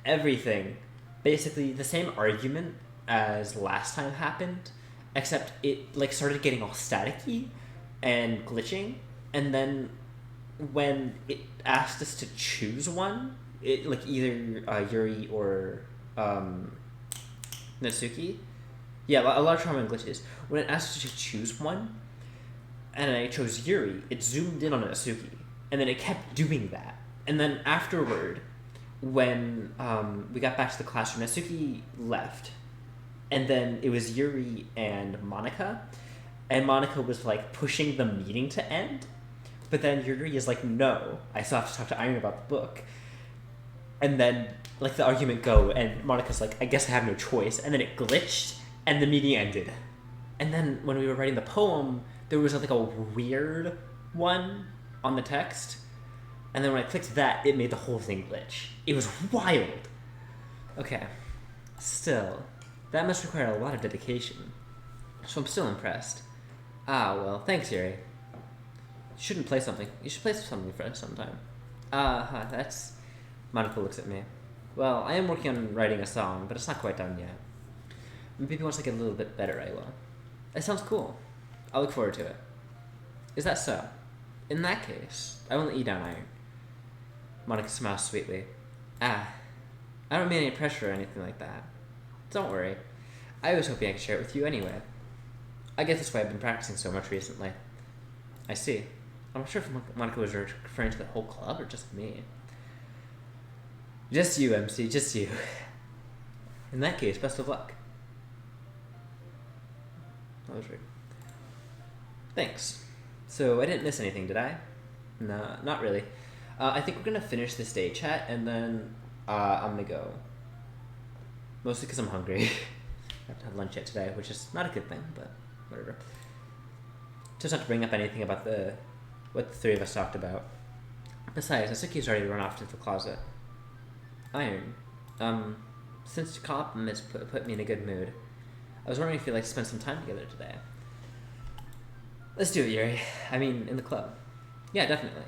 Everything. Basically, the same argument as last time happened, except it like started getting all staticky and glitching, and then when it asked us to choose one, it like either Yuri or Natsuki. Yeah, a lot of trauma and glitches. When it asked us to choose one, and I chose Yuri, it zoomed in on Natsuki, and then it kept doing that. And then afterward, when we got back to the classroom, Natsuki left, and then it was Yuri and Monica was like pushing the meeting to end, but then Yuri is like, no, I still have to talk to Iron about the book. And then like the argument go, and Monica's like, I guess I have no choice, and then it glitched, and the meeting ended. And then when we were writing the poem, there was like a weird one on the text, and then when I clicked that, it made the whole thing glitch. It was wild. Okay. Still, that must require a lot of dedication. So I'm still impressed. Ah, well, thanks, Yuri. You shouldn't play something. You should play something for us sometime. That's... Monica looks at me. Well, I am working on writing a song, but it's not quite done yet. Maybe once I get a little bit better, I will. That sounds cool. I'll look forward to it. Is that so? In that case, I will let you down, Iron. Monica smiles sweetly. I don't mean any pressure or anything like that. Don't worry. I was hoping I could share it with you anyway. I guess that's why I've been practicing so much recently. I see. I'm not sure if Monica was referring to the whole club or just me. Just you, MC, just you. In that case, best of luck. That was rude. Thanks. So, I didn't miss anything, did I? No, not really. I think we're gonna finish this day chat, and then I'm gonna go. Mostly because I'm hungry. I haven't had lunch yet today, which is not a good thing, but whatever. Just not to bring up anything about what the three of us talked about. Besides, Natsuki's already run off to the closet. Iron, since your compliments put me in a good mood, I was wondering if you'd like to spend some time together today. Let's do it, Yuri. I mean, in the club. Yeah, definitely.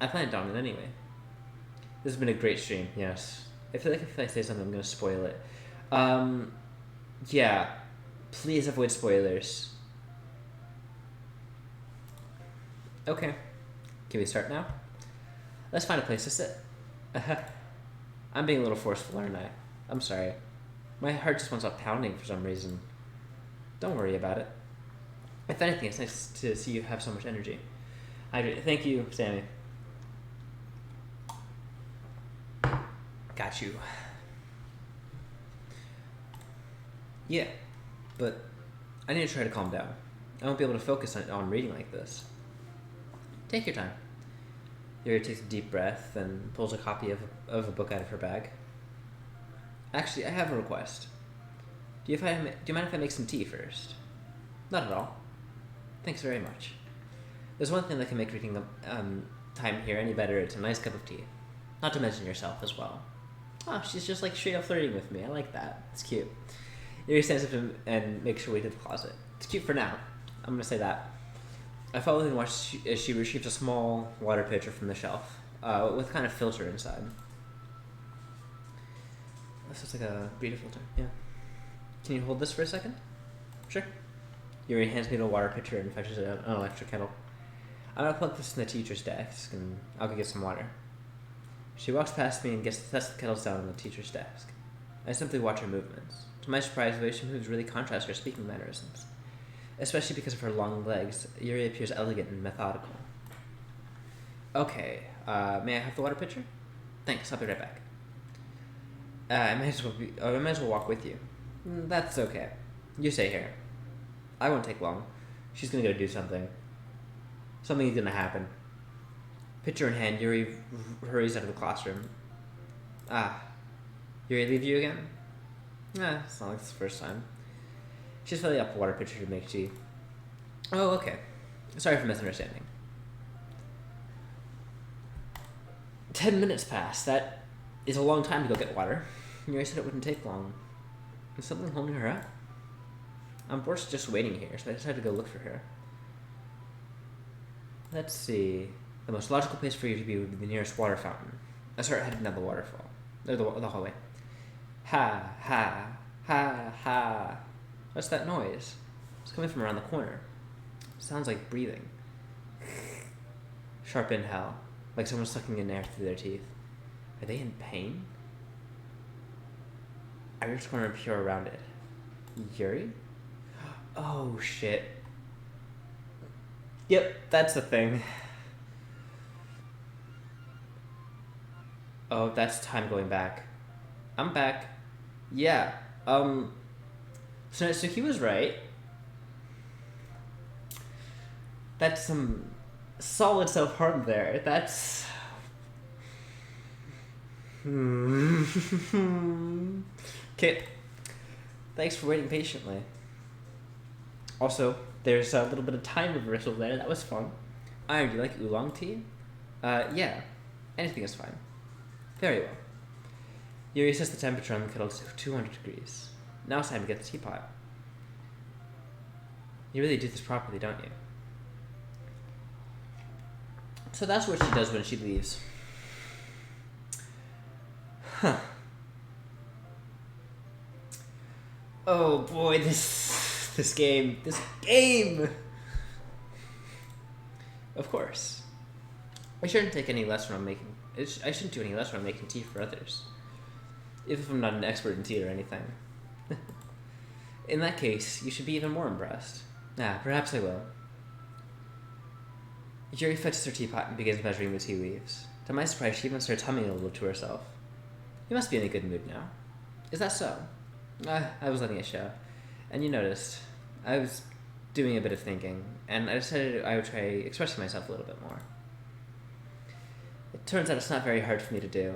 I planned on it anyway. This has been a great stream, yes. I feel like if I say something, I'm going to spoil it. Yeah, please avoid spoilers. Okay, can we start now? Let's find a place to sit. I'm being a little forceful, aren't I? I'm sorry. My heart just won't stop pounding for some reason. Don't worry about it. If anything, it's nice to see you have so much energy. Thank you, Sammy. Got you. Yeah, but I need to try to calm down. I won't be able to focus on reading like this. Take your time. Yuri takes a deep breath and pulls a copy of a book out of her bag. Actually, I have a request. Do you mind if I make some tea first? Not at all. Thanks very much. There's one thing that can make reading time here any better. It's a nice cup of tea. Not to mention yourself as well. Oh, she's just like straight up flirting with me. I like that. It's cute. Yuri stands up and makes her way to the closet. It's cute for now. I'm gonna say that. I followed and watched as she retrieves a small water pitcher from the shelf, with kind of filter inside. This looks like a beauty filter, yeah. Can you hold this for a second? Sure. Yuri hands me the water pitcher and fetches an electric kettle. I'm gonna plug this in the teacher's desk, and I'll go get some water. She walks past me and sets the kettles down on the teacher's desk. I simply watch her movements. To my surprise, the way she moves really contrasts her speaking mannerisms. Especially because of her long legs, Yuri appears elegant and methodical. Okay, may I have the water pitcher? Thanks, I'll be right back. I might as well walk with you. That's okay. You stay here. I won't take long. She's gonna go do something. Something's gonna happen. Pitcher in hand, Yuri hurries out of the classroom. Yuri leave you again? It's not like it's the first time. She's filling up a water pitcher to make tea. Oh, okay. Sorry for misunderstanding. 10 minutes passed. That is a long time to go get water. Yuri said it wouldn't take long. Is something holding her up? I'm forced just waiting here, so I decided to go look for her. Let's see. The most logical place for you to be would be the nearest water fountain. I start heading down the waterfall. Or the hallway. Ha, ha, ha, ha. What's that noise? It's coming from around the corner. It sounds like breathing. Sharp inhale, like someone sucking in air through their teeth. Are they in pain? I reach the corner and peer around it. Yuri? Oh, shit. Yep, that's the thing. Oh, that's time going back. I'm back. Yeah, so he was right. That's some solid self-harm there. That's... Okay. Thanks for waiting patiently. Also, there's a little bit of time reversal there. That was fun. Do you like oolong tea? Yeah. Anything is fine. Very well. Yuri sets the temperature on the kettle to 200 degrees. Now it's time to get the teapot. You really do this properly, don't you? So that's what she does when she leaves. Huh. Oh boy, this game. Of course. I shouldn't do any less when I'm making tea for others. If I'm not an expert in tea or anything. In that case, you should be even more impressed. Perhaps I will. Yuri fetches her teapot and begins measuring the tea leaves. To my surprise, she even starts humming a little to herself. You must be in a good mood now. Is that so? I was letting it show. And you noticed. I was doing a bit of thinking, and I decided I would try expressing myself a little bit more. It turns out it's not very hard for me to do.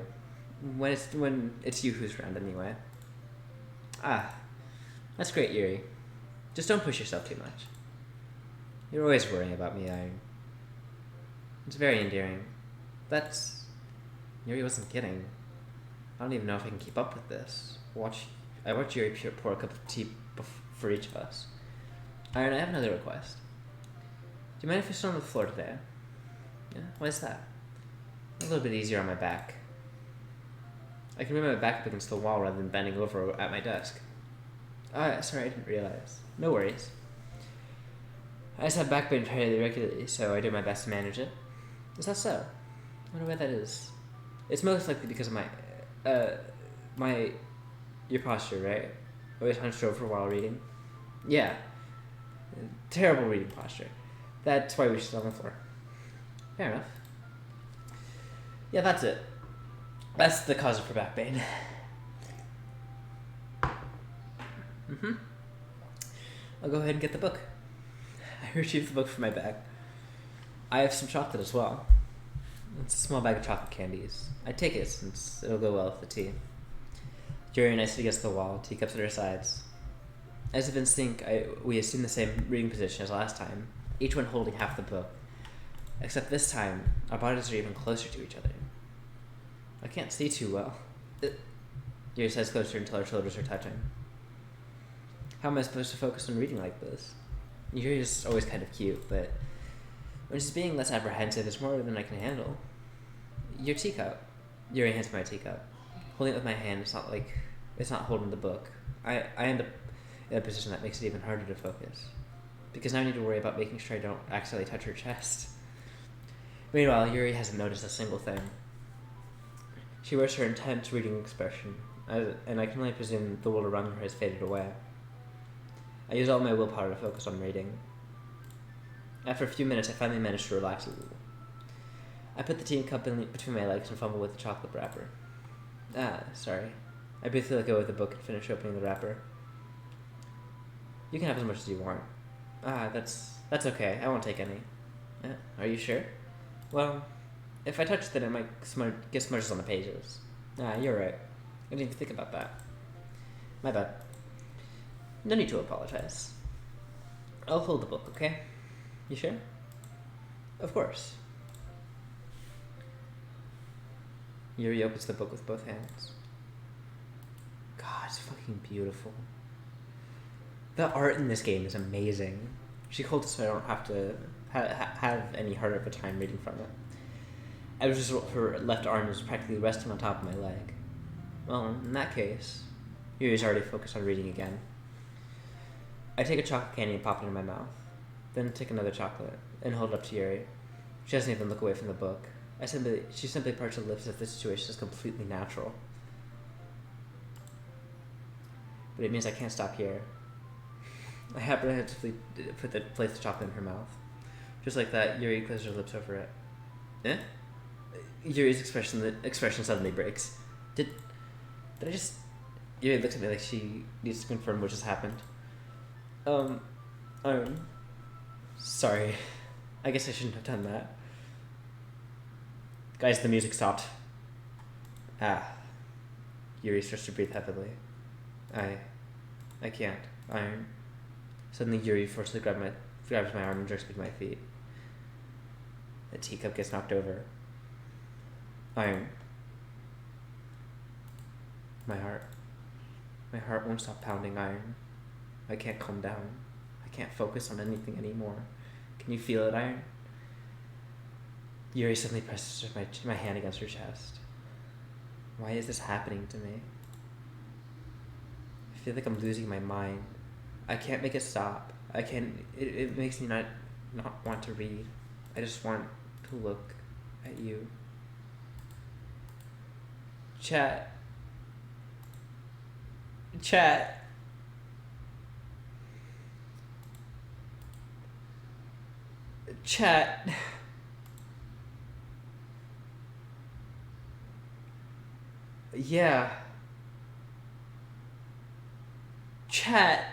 When it's you who's around anyway. That's great, Yuri. Just don't push yourself too much. You're always worrying about me, Iron. It's very endearing. Yuri wasn't kidding. I don't even know if I can keep up with this. I watch Yuri pour a cup of tea for each of us. Iron, I have another request. Do you mind if I sit on the floor today? Yeah? Why is that? A little bit easier on my back. I can bring my back up against the wall rather than bending over at my desk. Sorry, I didn't realize. No worries. I just have back pain fairly regularly, so I do my best to manage it. Is that so? I wonder why that is. It's most likely because of your posture, right? Always hunched over while reading. Yeah. Terrible reading posture. That's why we sit on the floor. Fair enough. Yeah, that's it. That's the cause of her back pain. I'll go ahead and get the book. I retrieved the book from my bag. I have some chocolate as well. It's a small bag of chocolate candies. I take it since it'll go well with the tea. Yuri nicely against the wall, teacups at her sides. As if in sync, we assume the same reading position as last time, each one holding half the book. Except this time, our bodies are even closer to each other. I can't see too well. Yuri says closer until our shoulders are touching. How am I supposed to focus on reading like this? Yuri's always kind of cute, but when she's being less apprehensive, it's more than I can handle. Your teacup. Yuri hands me my teacup. Holding it with my hand, it's not holding the book. I end up in a position that makes it even harder to focus. Because now I need to worry about making sure I don't accidentally touch her chest. Meanwhile, Yuri hasn't noticed a single thing. She wears her intense reading expression, and I can only presume the world around her has faded away. I use all my willpower to focus on reading. After a few minutes, I finally managed to relax a little. I put the teacup between my legs and fumble with the chocolate wrapper. Sorry. I briefly let go of the book and finish opening the wrapper. You can have as much as you want. That's okay. I won't take any. Are you sure? Well, if I touch it, then it might get smudges on the pages. You're right. I didn't even think about that. My bad. No need to apologize. I'll hold the book, okay? You sure? Of course. Yuri opens the book with both hands. God, it's fucking beautiful. The art in this game is amazing. She holds it so I don't have to have any harder of a time reading from it. As a result, her left arm is practically resting on top of my leg. Well, in that case, Yuri's already focused on reading again. I take a chocolate candy and pop it in my mouth. Then take another chocolate and hold it up to Yuri. She doesn't even look away from the book. She simply parts her lips as if the situation is completely natural. But it means I can't stop here. I apprehensively place the chocolate in her mouth. Just like that, Yuri closes her lips over it. Eh? Yuri's expression suddenly breaks. Did I just... Yuri looks at me like she needs to confirm what just happened. Sorry. I guess I shouldn't have done that. Guys, the music stopped. Yuri starts to breathe heavily. I can't. Iron. Suddenly Yuri forcibly grabs my arm and jerks me to my feet. The teacup gets knocked over. Iron. My heart won't stop pounding, Iron. I can't calm down. I can't focus on anything anymore. Can you feel it, Iron? Yuri suddenly presses my hand against her chest. Why is this happening to me? I feel like I'm losing my mind. I can't make it stop. It makes me not want to read. I just want to look at you. Chat. Yeah. Chat.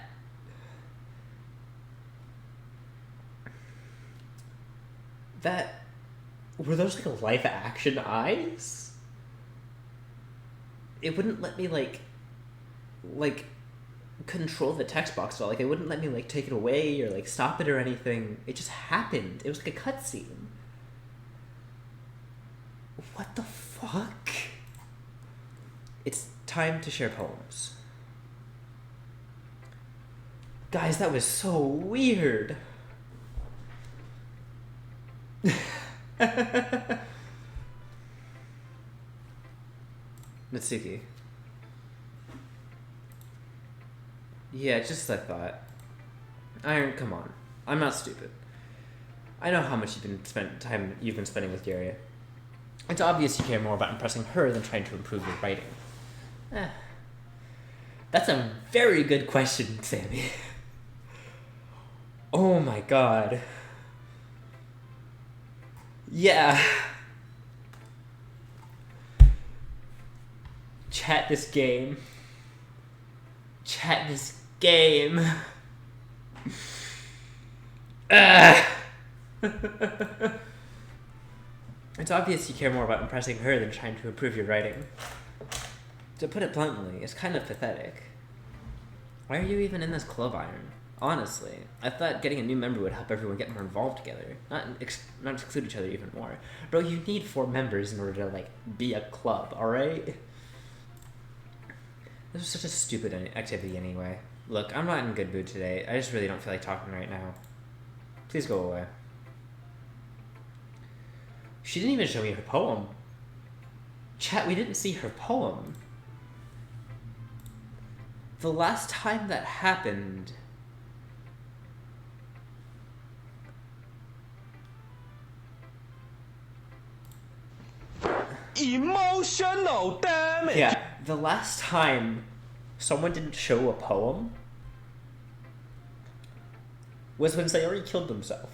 Were those like live action eyes? It wouldn't let me like control the text box at all. Like it wouldn't let me like take it away or like stop it or anything. It just happened. It was like a cutscene. What the fuck? It's time to share poems. Guys, that was so weird. Natsuki. Yeah, just as I thought. Iron, come on. I'm not stupid. I know how much you've been spending with Yuria. It's obvious you care more about impressing her than trying to improve your writing. That's a very good question, Sammy. Oh my god. Yeah. Chat this game. Chat this game. It's obvious you care more about impressing her than trying to improve your writing. To put it bluntly, it's kind of pathetic. Why are you even in this club, Iron? Honestly, I thought getting a new member would help everyone get more involved together, not exclude each other even more. Bro, you need 4 members in order to, like, be a club, alright? This was such a stupid activity anyway. Look, I'm not in a good mood today. I just really don't feel like talking right now. Please go away. She didn't even show me her poem. Chat, we didn't see her poem. The last time that happened... Emotional damage. Yeah, the last time someone didn't show a poem was when Sayori killed himself.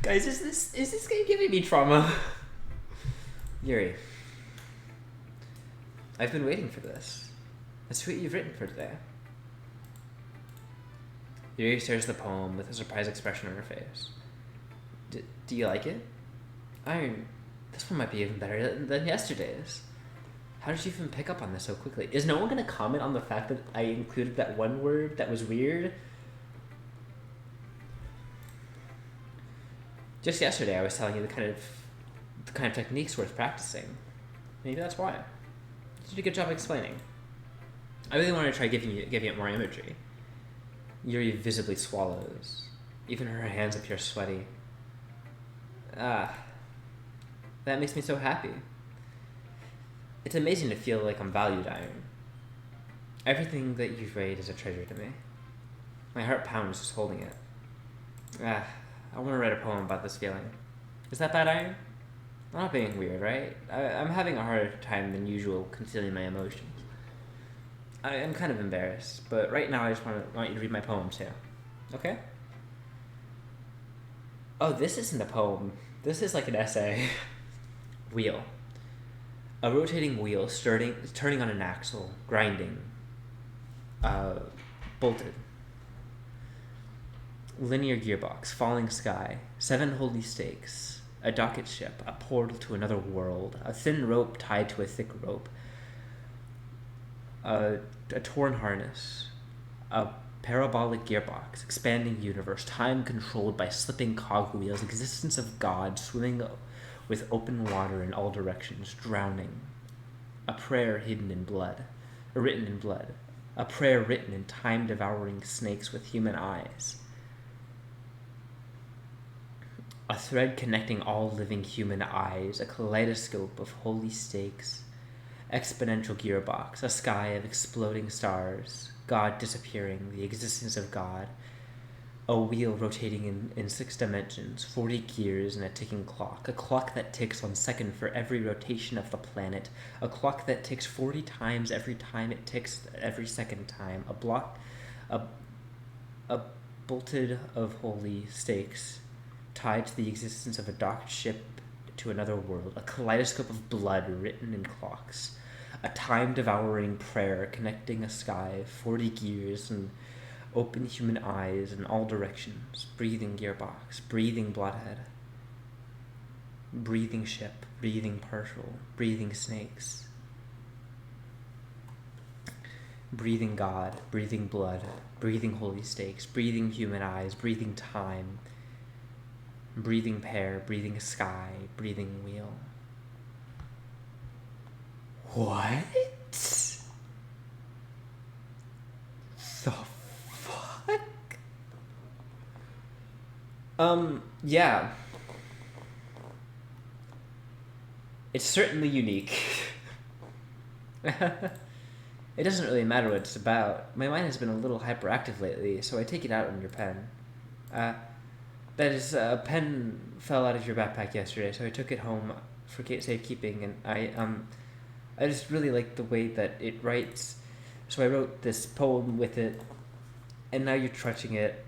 Guys, is this game giving me trauma? Yuri, I've been waiting for this. Let's see what you've written for today. Yuri stares at the poem with a surprised expression on her face. Do you like it? Iron, this one might be even better than yesterday's. How did you even pick up on this so quickly? Is no one going to comment on the fact that I included that one word that was weird? Just yesterday I was telling you the kind of techniques worth practicing. Maybe that's why. You did a good job explaining. I really wanted to try giving it more imagery. Yuri visibly swallows. Even her hands appear sweaty. That makes me so happy. It's amazing to feel like I'm valued, Iron. Everything that you've read is a treasure to me. My heart pounds just holding it. I want to write a poem about this feeling. Is that bad, Iron? I'm not being weird, right? I'm having a harder time than usual concealing my emotions. I'm kind of embarrassed, but right now I just want you to read my poem too. Okay? Oh, this isn't a poem. This is like an essay. Wheel. A rotating wheel turning on an axle, grinding. Bolted. Linear gearbox, falling sky, 7 holy stakes, a docket ship, a portal to another world, a thin rope tied to a thick rope, a torn harness, a parabolic gearbox, expanding universe, time controlled by slipping cogwheels, existence of God, swimming with open water in all directions, drowning, a prayer written in blood, a prayer written in time-devouring snakes with human eyes, a thread connecting all living human eyes, a kaleidoscope of holy stakes, exponential gearbox, a sky of exploding stars, God disappearing, the existence of God, a wheel rotating in 6 dimensions, 40 gears and a ticking clock, a clock that ticks 1 second for every rotation of the planet, a clock that ticks 40 times every time it ticks every second time, a bolted of holy stakes tied to the existence of a docked ship to another world, a kaleidoscope of blood written in clocks, a time-devouring prayer connecting a sky, 40 gears and open human eyes in all directions, breathing gearbox, breathing bloodhead, breathing ship, breathing partial, breathing snakes, breathing God, breathing blood, breathing holy stakes, breathing human eyes, breathing time, breathing pear, breathing sky, breathing wheel. What? The fuck? Yeah. It's certainly unique. It doesn't really matter what it's about. My mind has been a little hyperactive lately, so I take it out on your pen. That is, a pen fell out of your backpack yesterday, so I took it home for safekeeping, and I just really like the way that it writes, so I wrote this poem with it, and now you're trudging it.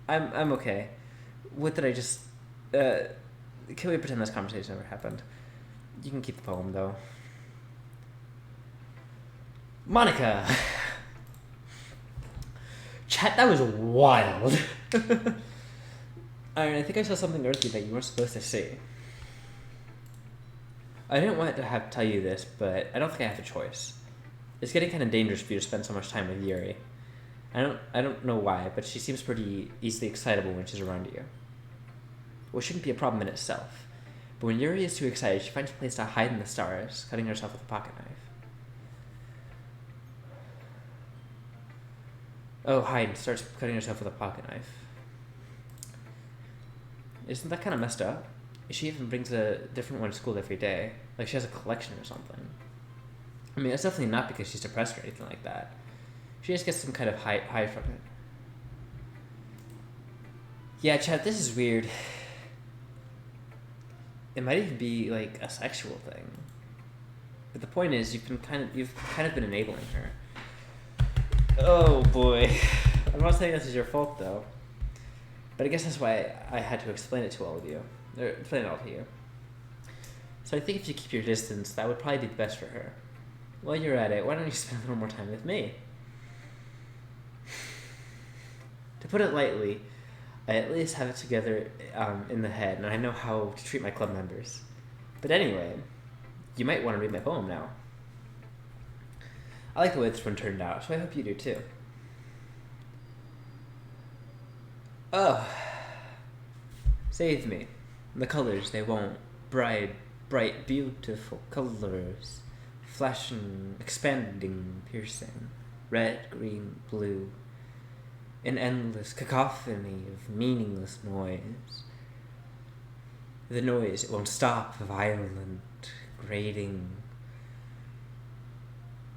I'm okay. What did I just... can we pretend this conversation never happened? You can keep the poem, though. Monica! Chat, that was wild. I think I saw something earthy that you weren't supposed to see. I didn't want to tell you this, but I don't think I have a choice. It's getting kind of dangerous for you to spend so much time with Yuri. I don't know why, but she seems pretty easily excitable when she's around you. Well, it shouldn't be a problem in itself. But when Yuri is too excited, she finds a place to hide in the stars, cutting herself with a pocket knife. Oh, hide. Starts cutting herself with a pocket knife. Isn't that kind of messed up? She even brings a different one to school every day. Like she has a collection or something. I mean, it's definitely not because she's depressed or anything like that. She just gets some kind of high from it. Yeah, Chad, this is weird. It might even be like a sexual thing. But the point is, you've kind of been enabling her. Oh boy. I'm not saying this is your fault though. But I guess that's why I had to explain it to all of you. Or explain it all to you. So I think if you keep your distance, that would probably be the best for her. While you're at it, why don't you spend a little more time with me? To put it lightly, I at least have it together in the head, and I know how to treat my club members. But anyway, you might want to read my poem now. I like the way this one turned out, so I hope you do too. Oh. Save me. The colors, they won't. Bright, beautiful colors. Flashing, expanding, piercing. Red, green, blue. An endless cacophony of meaningless noise. The noise, it won't stop, violent, grating.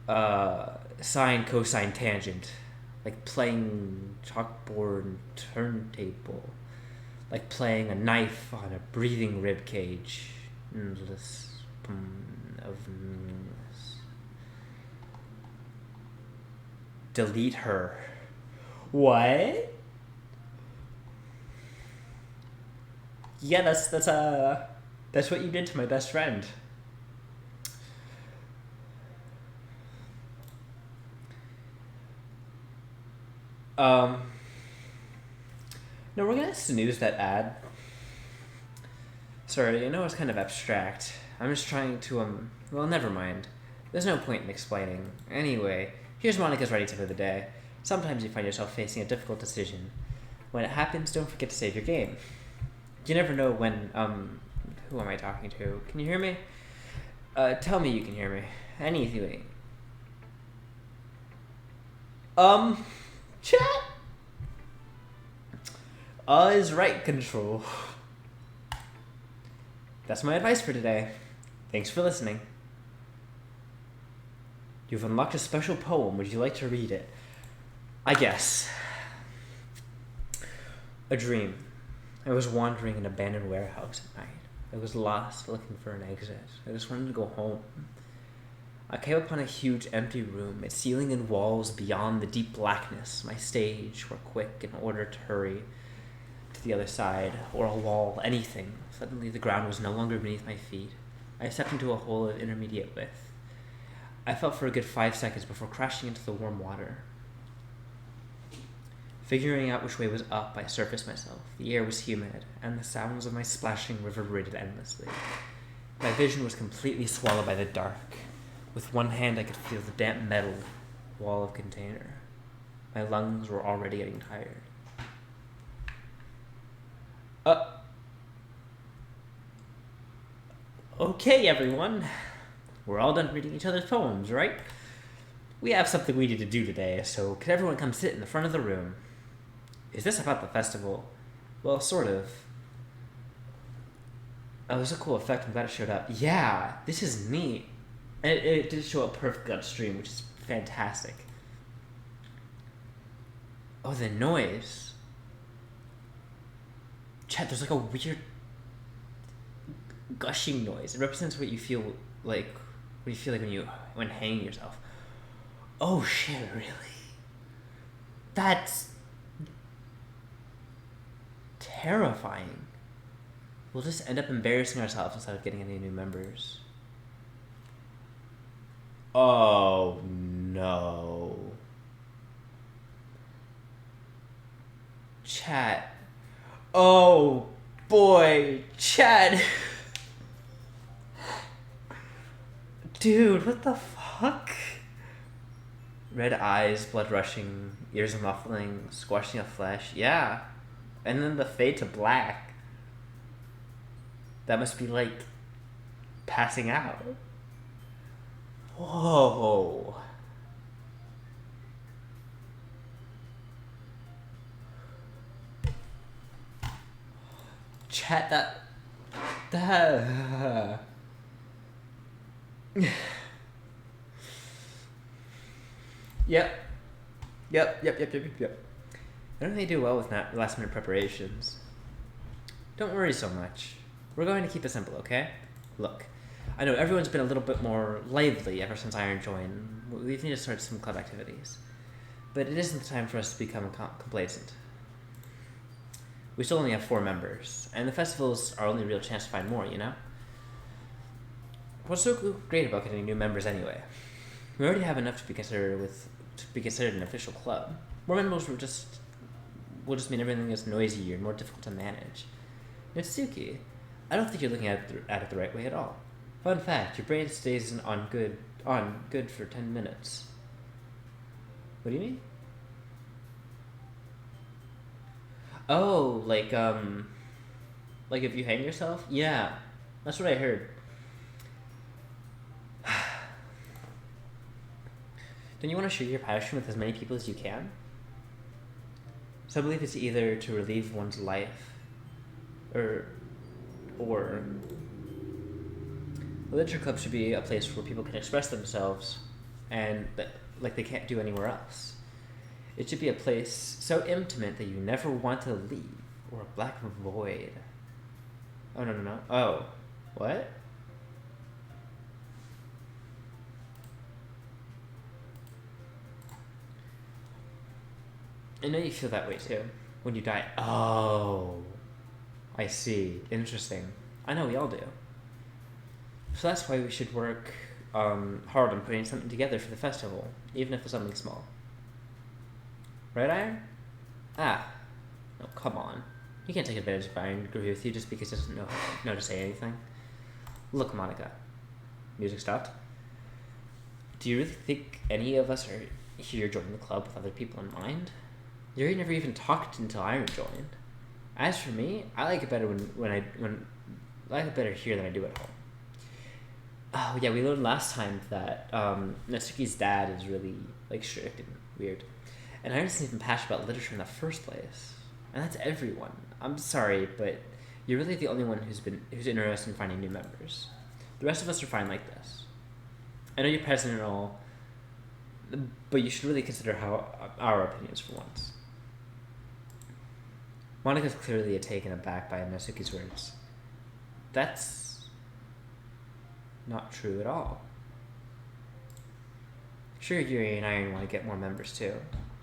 Sine, cosine, tangent. Like playing chalkboard turntable. Like playing a knife on a breathing rib cage. Endless of meaningless. Delete her. What? Yeah, that's what you did to my best friend. No, we're gonna snooze that ad. Sorry, I know it's kind of abstract. I'm just trying to, well, never mind. There's no point in explaining. Anyway, here's Monica's writing tip of the day. Sometimes you find yourself facing a difficult decision. When it happens, don't forget to save your game. You never know when, who am I talking to? Can you hear me? Tell me you can hear me. Anything. Chat? Is right control. That's my advice for today. Thanks for listening. You've unlocked a special poem. Would you like to read it? I guess. A dream. I was wandering an abandoned warehouse at night. I was lost, looking for an exit. I just wanted to go home. I came upon a huge empty room, its ceiling and walls beyond the deep blackness. My stage were quick in order to hurry to the other side, or a wall, anything. Suddenly the ground was no longer beneath my feet. I stepped into a hole of intermediate width. I felt for a good 5 seconds before crashing into the warm water. Figuring out which way was up, I surfaced myself. The air was humid, and the sounds of my splashing reverberated endlessly. My vision was completely swallowed by the dark. With one hand, I could feel the damp metal wall of container. My lungs were already getting tired. Okay, everyone. We're all done reading each other's poems, right? We have something we need to do today, so could everyone come sit in the front of the room? Is this about the festival? Well, sort of. Oh, this is a cool effect. I'm glad it showed up. Yeah, this is neat. And it did show up perfectly on stream, which is fantastic. Oh, the noise. Chat, there's like a weird gushing noise. It represents what you feel like when hanging yourself. Oh shit, really? That's terrifying. We'll just end up embarrassing ourselves instead of getting any new members. Oh no. Chat. Oh boy, chat. Dude, what the fuck? Red eyes, blood rushing, ears muffling, squashing of flesh. Yeah. And then the fade to black. That must be like passing out. Whoa. Chat, that Yep. I don't think they do well with last minute preparations. Don't worry so much. We're going to keep it simple, okay? Look, I know everyone's been a little bit more lively ever since Iron joined. We need to start some club activities. But it isn't the time for us to become complacent. We still only have 4 members, and the festival's our only real chance to find more, you know? What's so great about getting new members anyway? We already have enough to be considered an official club. More members will just mean everything is noisier and more difficult to manage. Natsuki, I don't think you're looking at it the right way at all. Fun fact, your brain stays on good for 10 minutes. What do you mean? Oh, like if you hang yourself? Yeah, that's what I heard. Don't you want to share your passion with as many people as you can? So I believe it's either to relieve one's life, or the literature club should be a place where people can express themselves, and like they can't do anywhere else. It should be a place so intimate that you never want to leave, or a black void. Oh no. Oh, what? I know you feel that way too, when you die. Oh, I see. Interesting. I know we all do. So that's why we should work hard on putting something together for the festival, even if it's something small. Right, Iron? Ah. No, come on. You can't take advantage of Iron agree with you just because he doesn't know to say anything. Look, Monica. Music stopped. Do you really think any of us are here joining the club with other people in mind? Yuri never even talked until Iron joined. As for me, I like it better I like it better here than I do at home. Oh yeah, we learned last time that Natsuki's dad is really like strict and weird, and Iron isn't even passionate about literature in the first place. And that's everyone. I'm sorry, but you're really the only one who's interested in finding new members. The rest of us are fine like this. I know you're president and all, but you should really consider our opinions for once. Monica's clearly taken aback by Natsuki's words. That's not true at all. Sure, Yuri and Iron want to get more members too,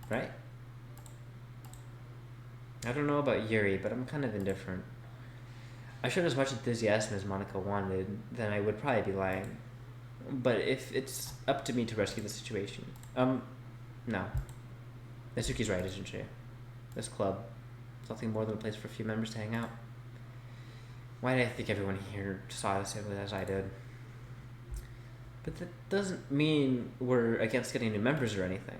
right? I don't know about Yuri, but I'm kind of indifferent. I showed as much enthusiasm as Monica wanted, then I would probably be lying. But if it's up to me to rescue the situation, no. Natsuki's right, isn't she? This club is nothing more than a place for a few members to hang out. Why did I think everyone here saw it the same way as I did? But that doesn't mean we're against getting new members or anything.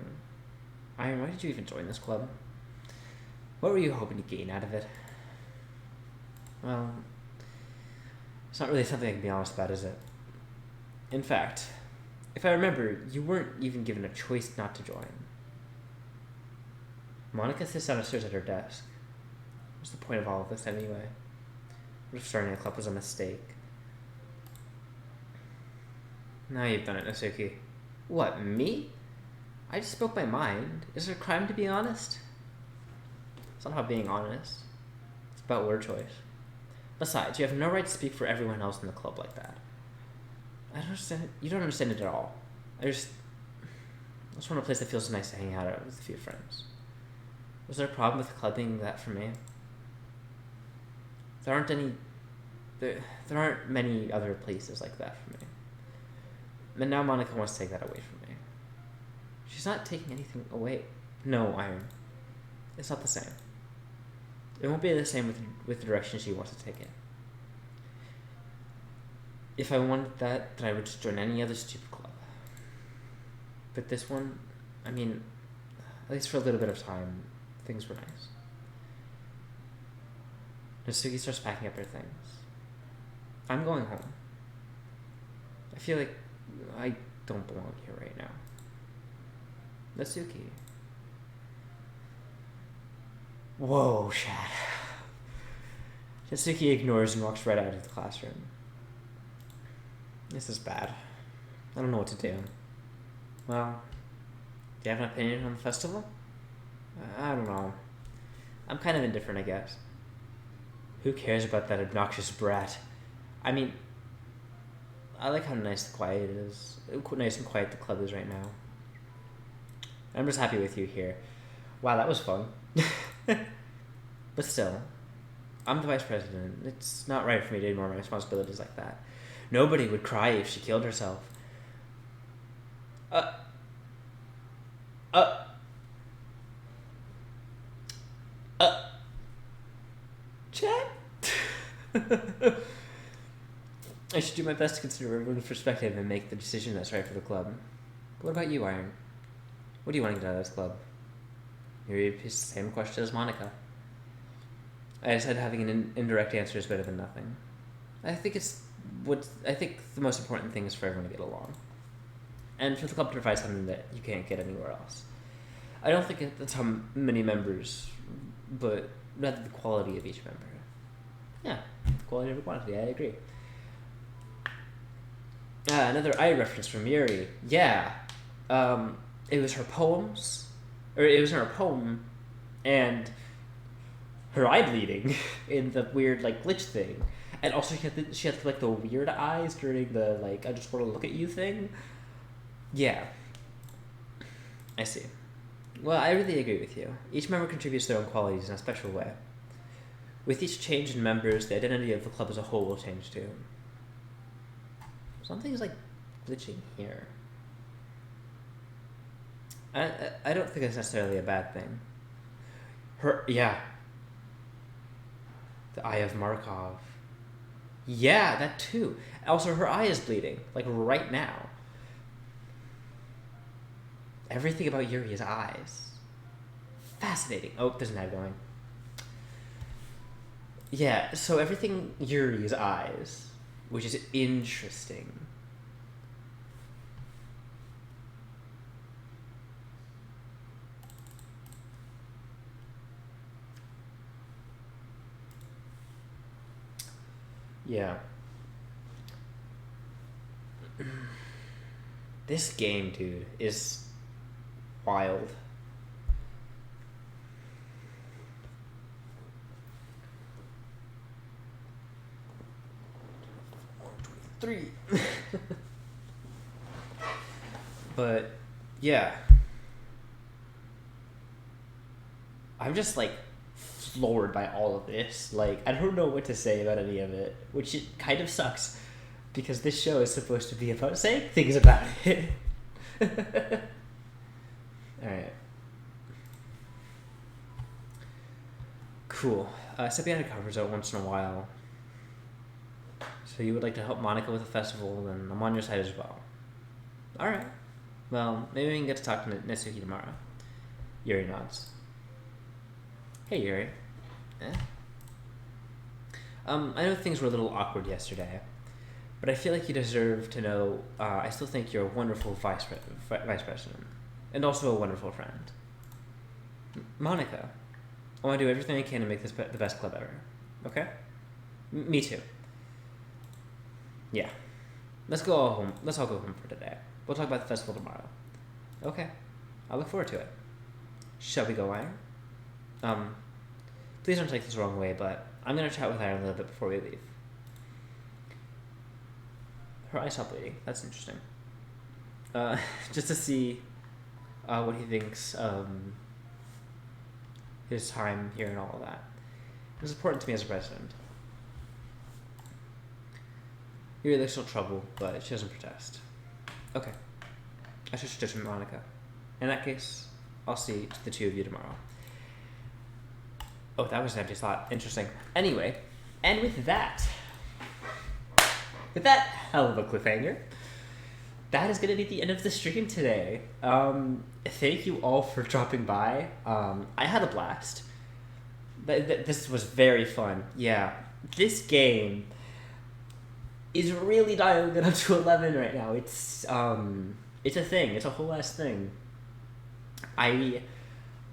Iron, why did you even join this club? What were you hoping to gain out of it? Well, it's not really something I can be honest about, is it? In fact, if I remember, you weren't even given a choice not to join. Monica sits down and stares at her desk. What's the point of all of this anyway? What if starting a club was a mistake? Now you've done it, Nasuki. What, me? I just spoke my mind. Is it a crime to be honest? It's not about being honest. It's about word choice. Besides, you have no right to speak for everyone else in the club like that. I don't understand it. You don't understand it at all. I just want a place that feels nice to hang out at with a few friends. Was there a problem with the club being that for me? There aren't many other places like that for me. And now Monica wants to take that away from me. She's not taking anything away. No, Iron. It's not the same. It won't be the same with the direction she wants to take it. If I wanted that, then I would just join any other stupid club. But this one, I mean, at least for a little bit of time, things were nice. Natsuki starts packing up her things. I'm going home. I feel like I don't belong here right now. Natsuki. Whoa, Chad. Natsuki ignores and walks right out of the classroom. This is bad. I don't know what to do. Well, do you have an opinion on the festival? I don't know. I'm kind of indifferent, I guess. Who cares about that obnoxious brat? I mean, I like how nice and quiet the club is right now. I'm just happy with you here. Wow, that was fun. But still, I'm the vice president. It's not right for me to ignore my responsibilities like that. Nobody would cry if she killed herself. Chat? I should do my best to consider everyone's perspective and make the decision that's right for the club. But what about you, Iron? What do you want to get out of this club? Maybe it's the same question as Monica. I said having an indirect answer is better than nothing. I think the most important thing is for everyone to get along. And for the club to provide something that you can't get anywhere else. I don't think it's how many members, but rather the quality of each member. Yeah, quality over quantity, I agree. Another eye reference from Yuri. Yeah, it was her poems, or it was in her poem, and her eye bleeding in the weird like glitch thing, and also she had like the weird eyes during the like I just want to look at you thing. Yeah, I see. Well, I really agree with you. Each member contributes their own qualities in a special way. With each change in members, the identity of the club as a whole will change too. Something's like glitching here. I don't think it's necessarily a bad thing. The Eye of Markov. Yeah, that too. Also, her eye is bleeding, like right now. Everything about Yuri's eyes. Fascinating. Oh, there's an ad going. Yeah, so everything Yuri's eyes, which is interesting. Yeah. This game, dude, is wild. Three. But yeah, I'm just like floored by all of this. Like, I don't know what to say about any of it, which it kind of sucks because this show is supposed to be about saying things about it. Alright. Cool. Stepping out of comfort zone once in a while. So you would like to help Monica with the festival, then I'm on your side as well. Alright. Well, maybe we can get to talk to Natsuki tomorrow. Yuri nods. Hey, Yuri. I know things were a little awkward yesterday, but I feel like you deserve to know I still think you're a wonderful vice president, and also a wonderful friend. Monica, I want to do everything I can to make this the best club ever. Okay? Me too. Yeah. Let's go home. Let's all go home for today. We'll talk about the festival tomorrow. Okay. I look forward to it. Shall we go, Iron? Please don't take this the wrong way, but I'm gonna chat with Iron a little bit before we leave. Her eyes stop bleeding. That's interesting. Just to see what he thinks his time here and all of that. It was important to me as a president. He really still trouble, but she doesn't protest. Okay. I should tradition Monica. In that case, I'll see the two of you tomorrow. Oh, that was an empty slot. Interesting. Anyway, and with that hell of a cliffhanger, that is going to be the end of the stream today. Thank you all for dropping by. I had a blast. This was very fun. Yeah, this game is really dialing it up to 11 right now. It's a thing. It's a whole ass thing. I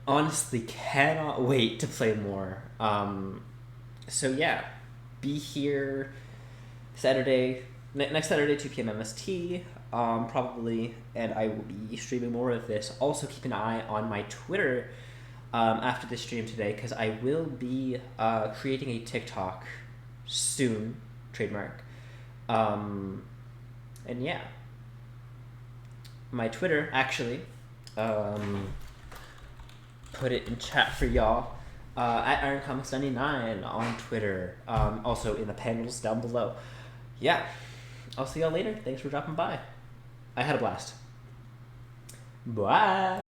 honestly cannot wait to play more. So yeah, be here Saturday, next Saturday, 2 p.m. MST, probably, and I will be streaming more of this. Also, keep an eye on my Twitter after this stream today, because I will be creating a TikTok soon, trademark. And yeah, my Twitter, actually, put it in chat for y'all, at IronComics99 on Twitter, also in the panels down below. Yeah, I'll see y'all later. Thanks for dropping by. I had a blast. Bye.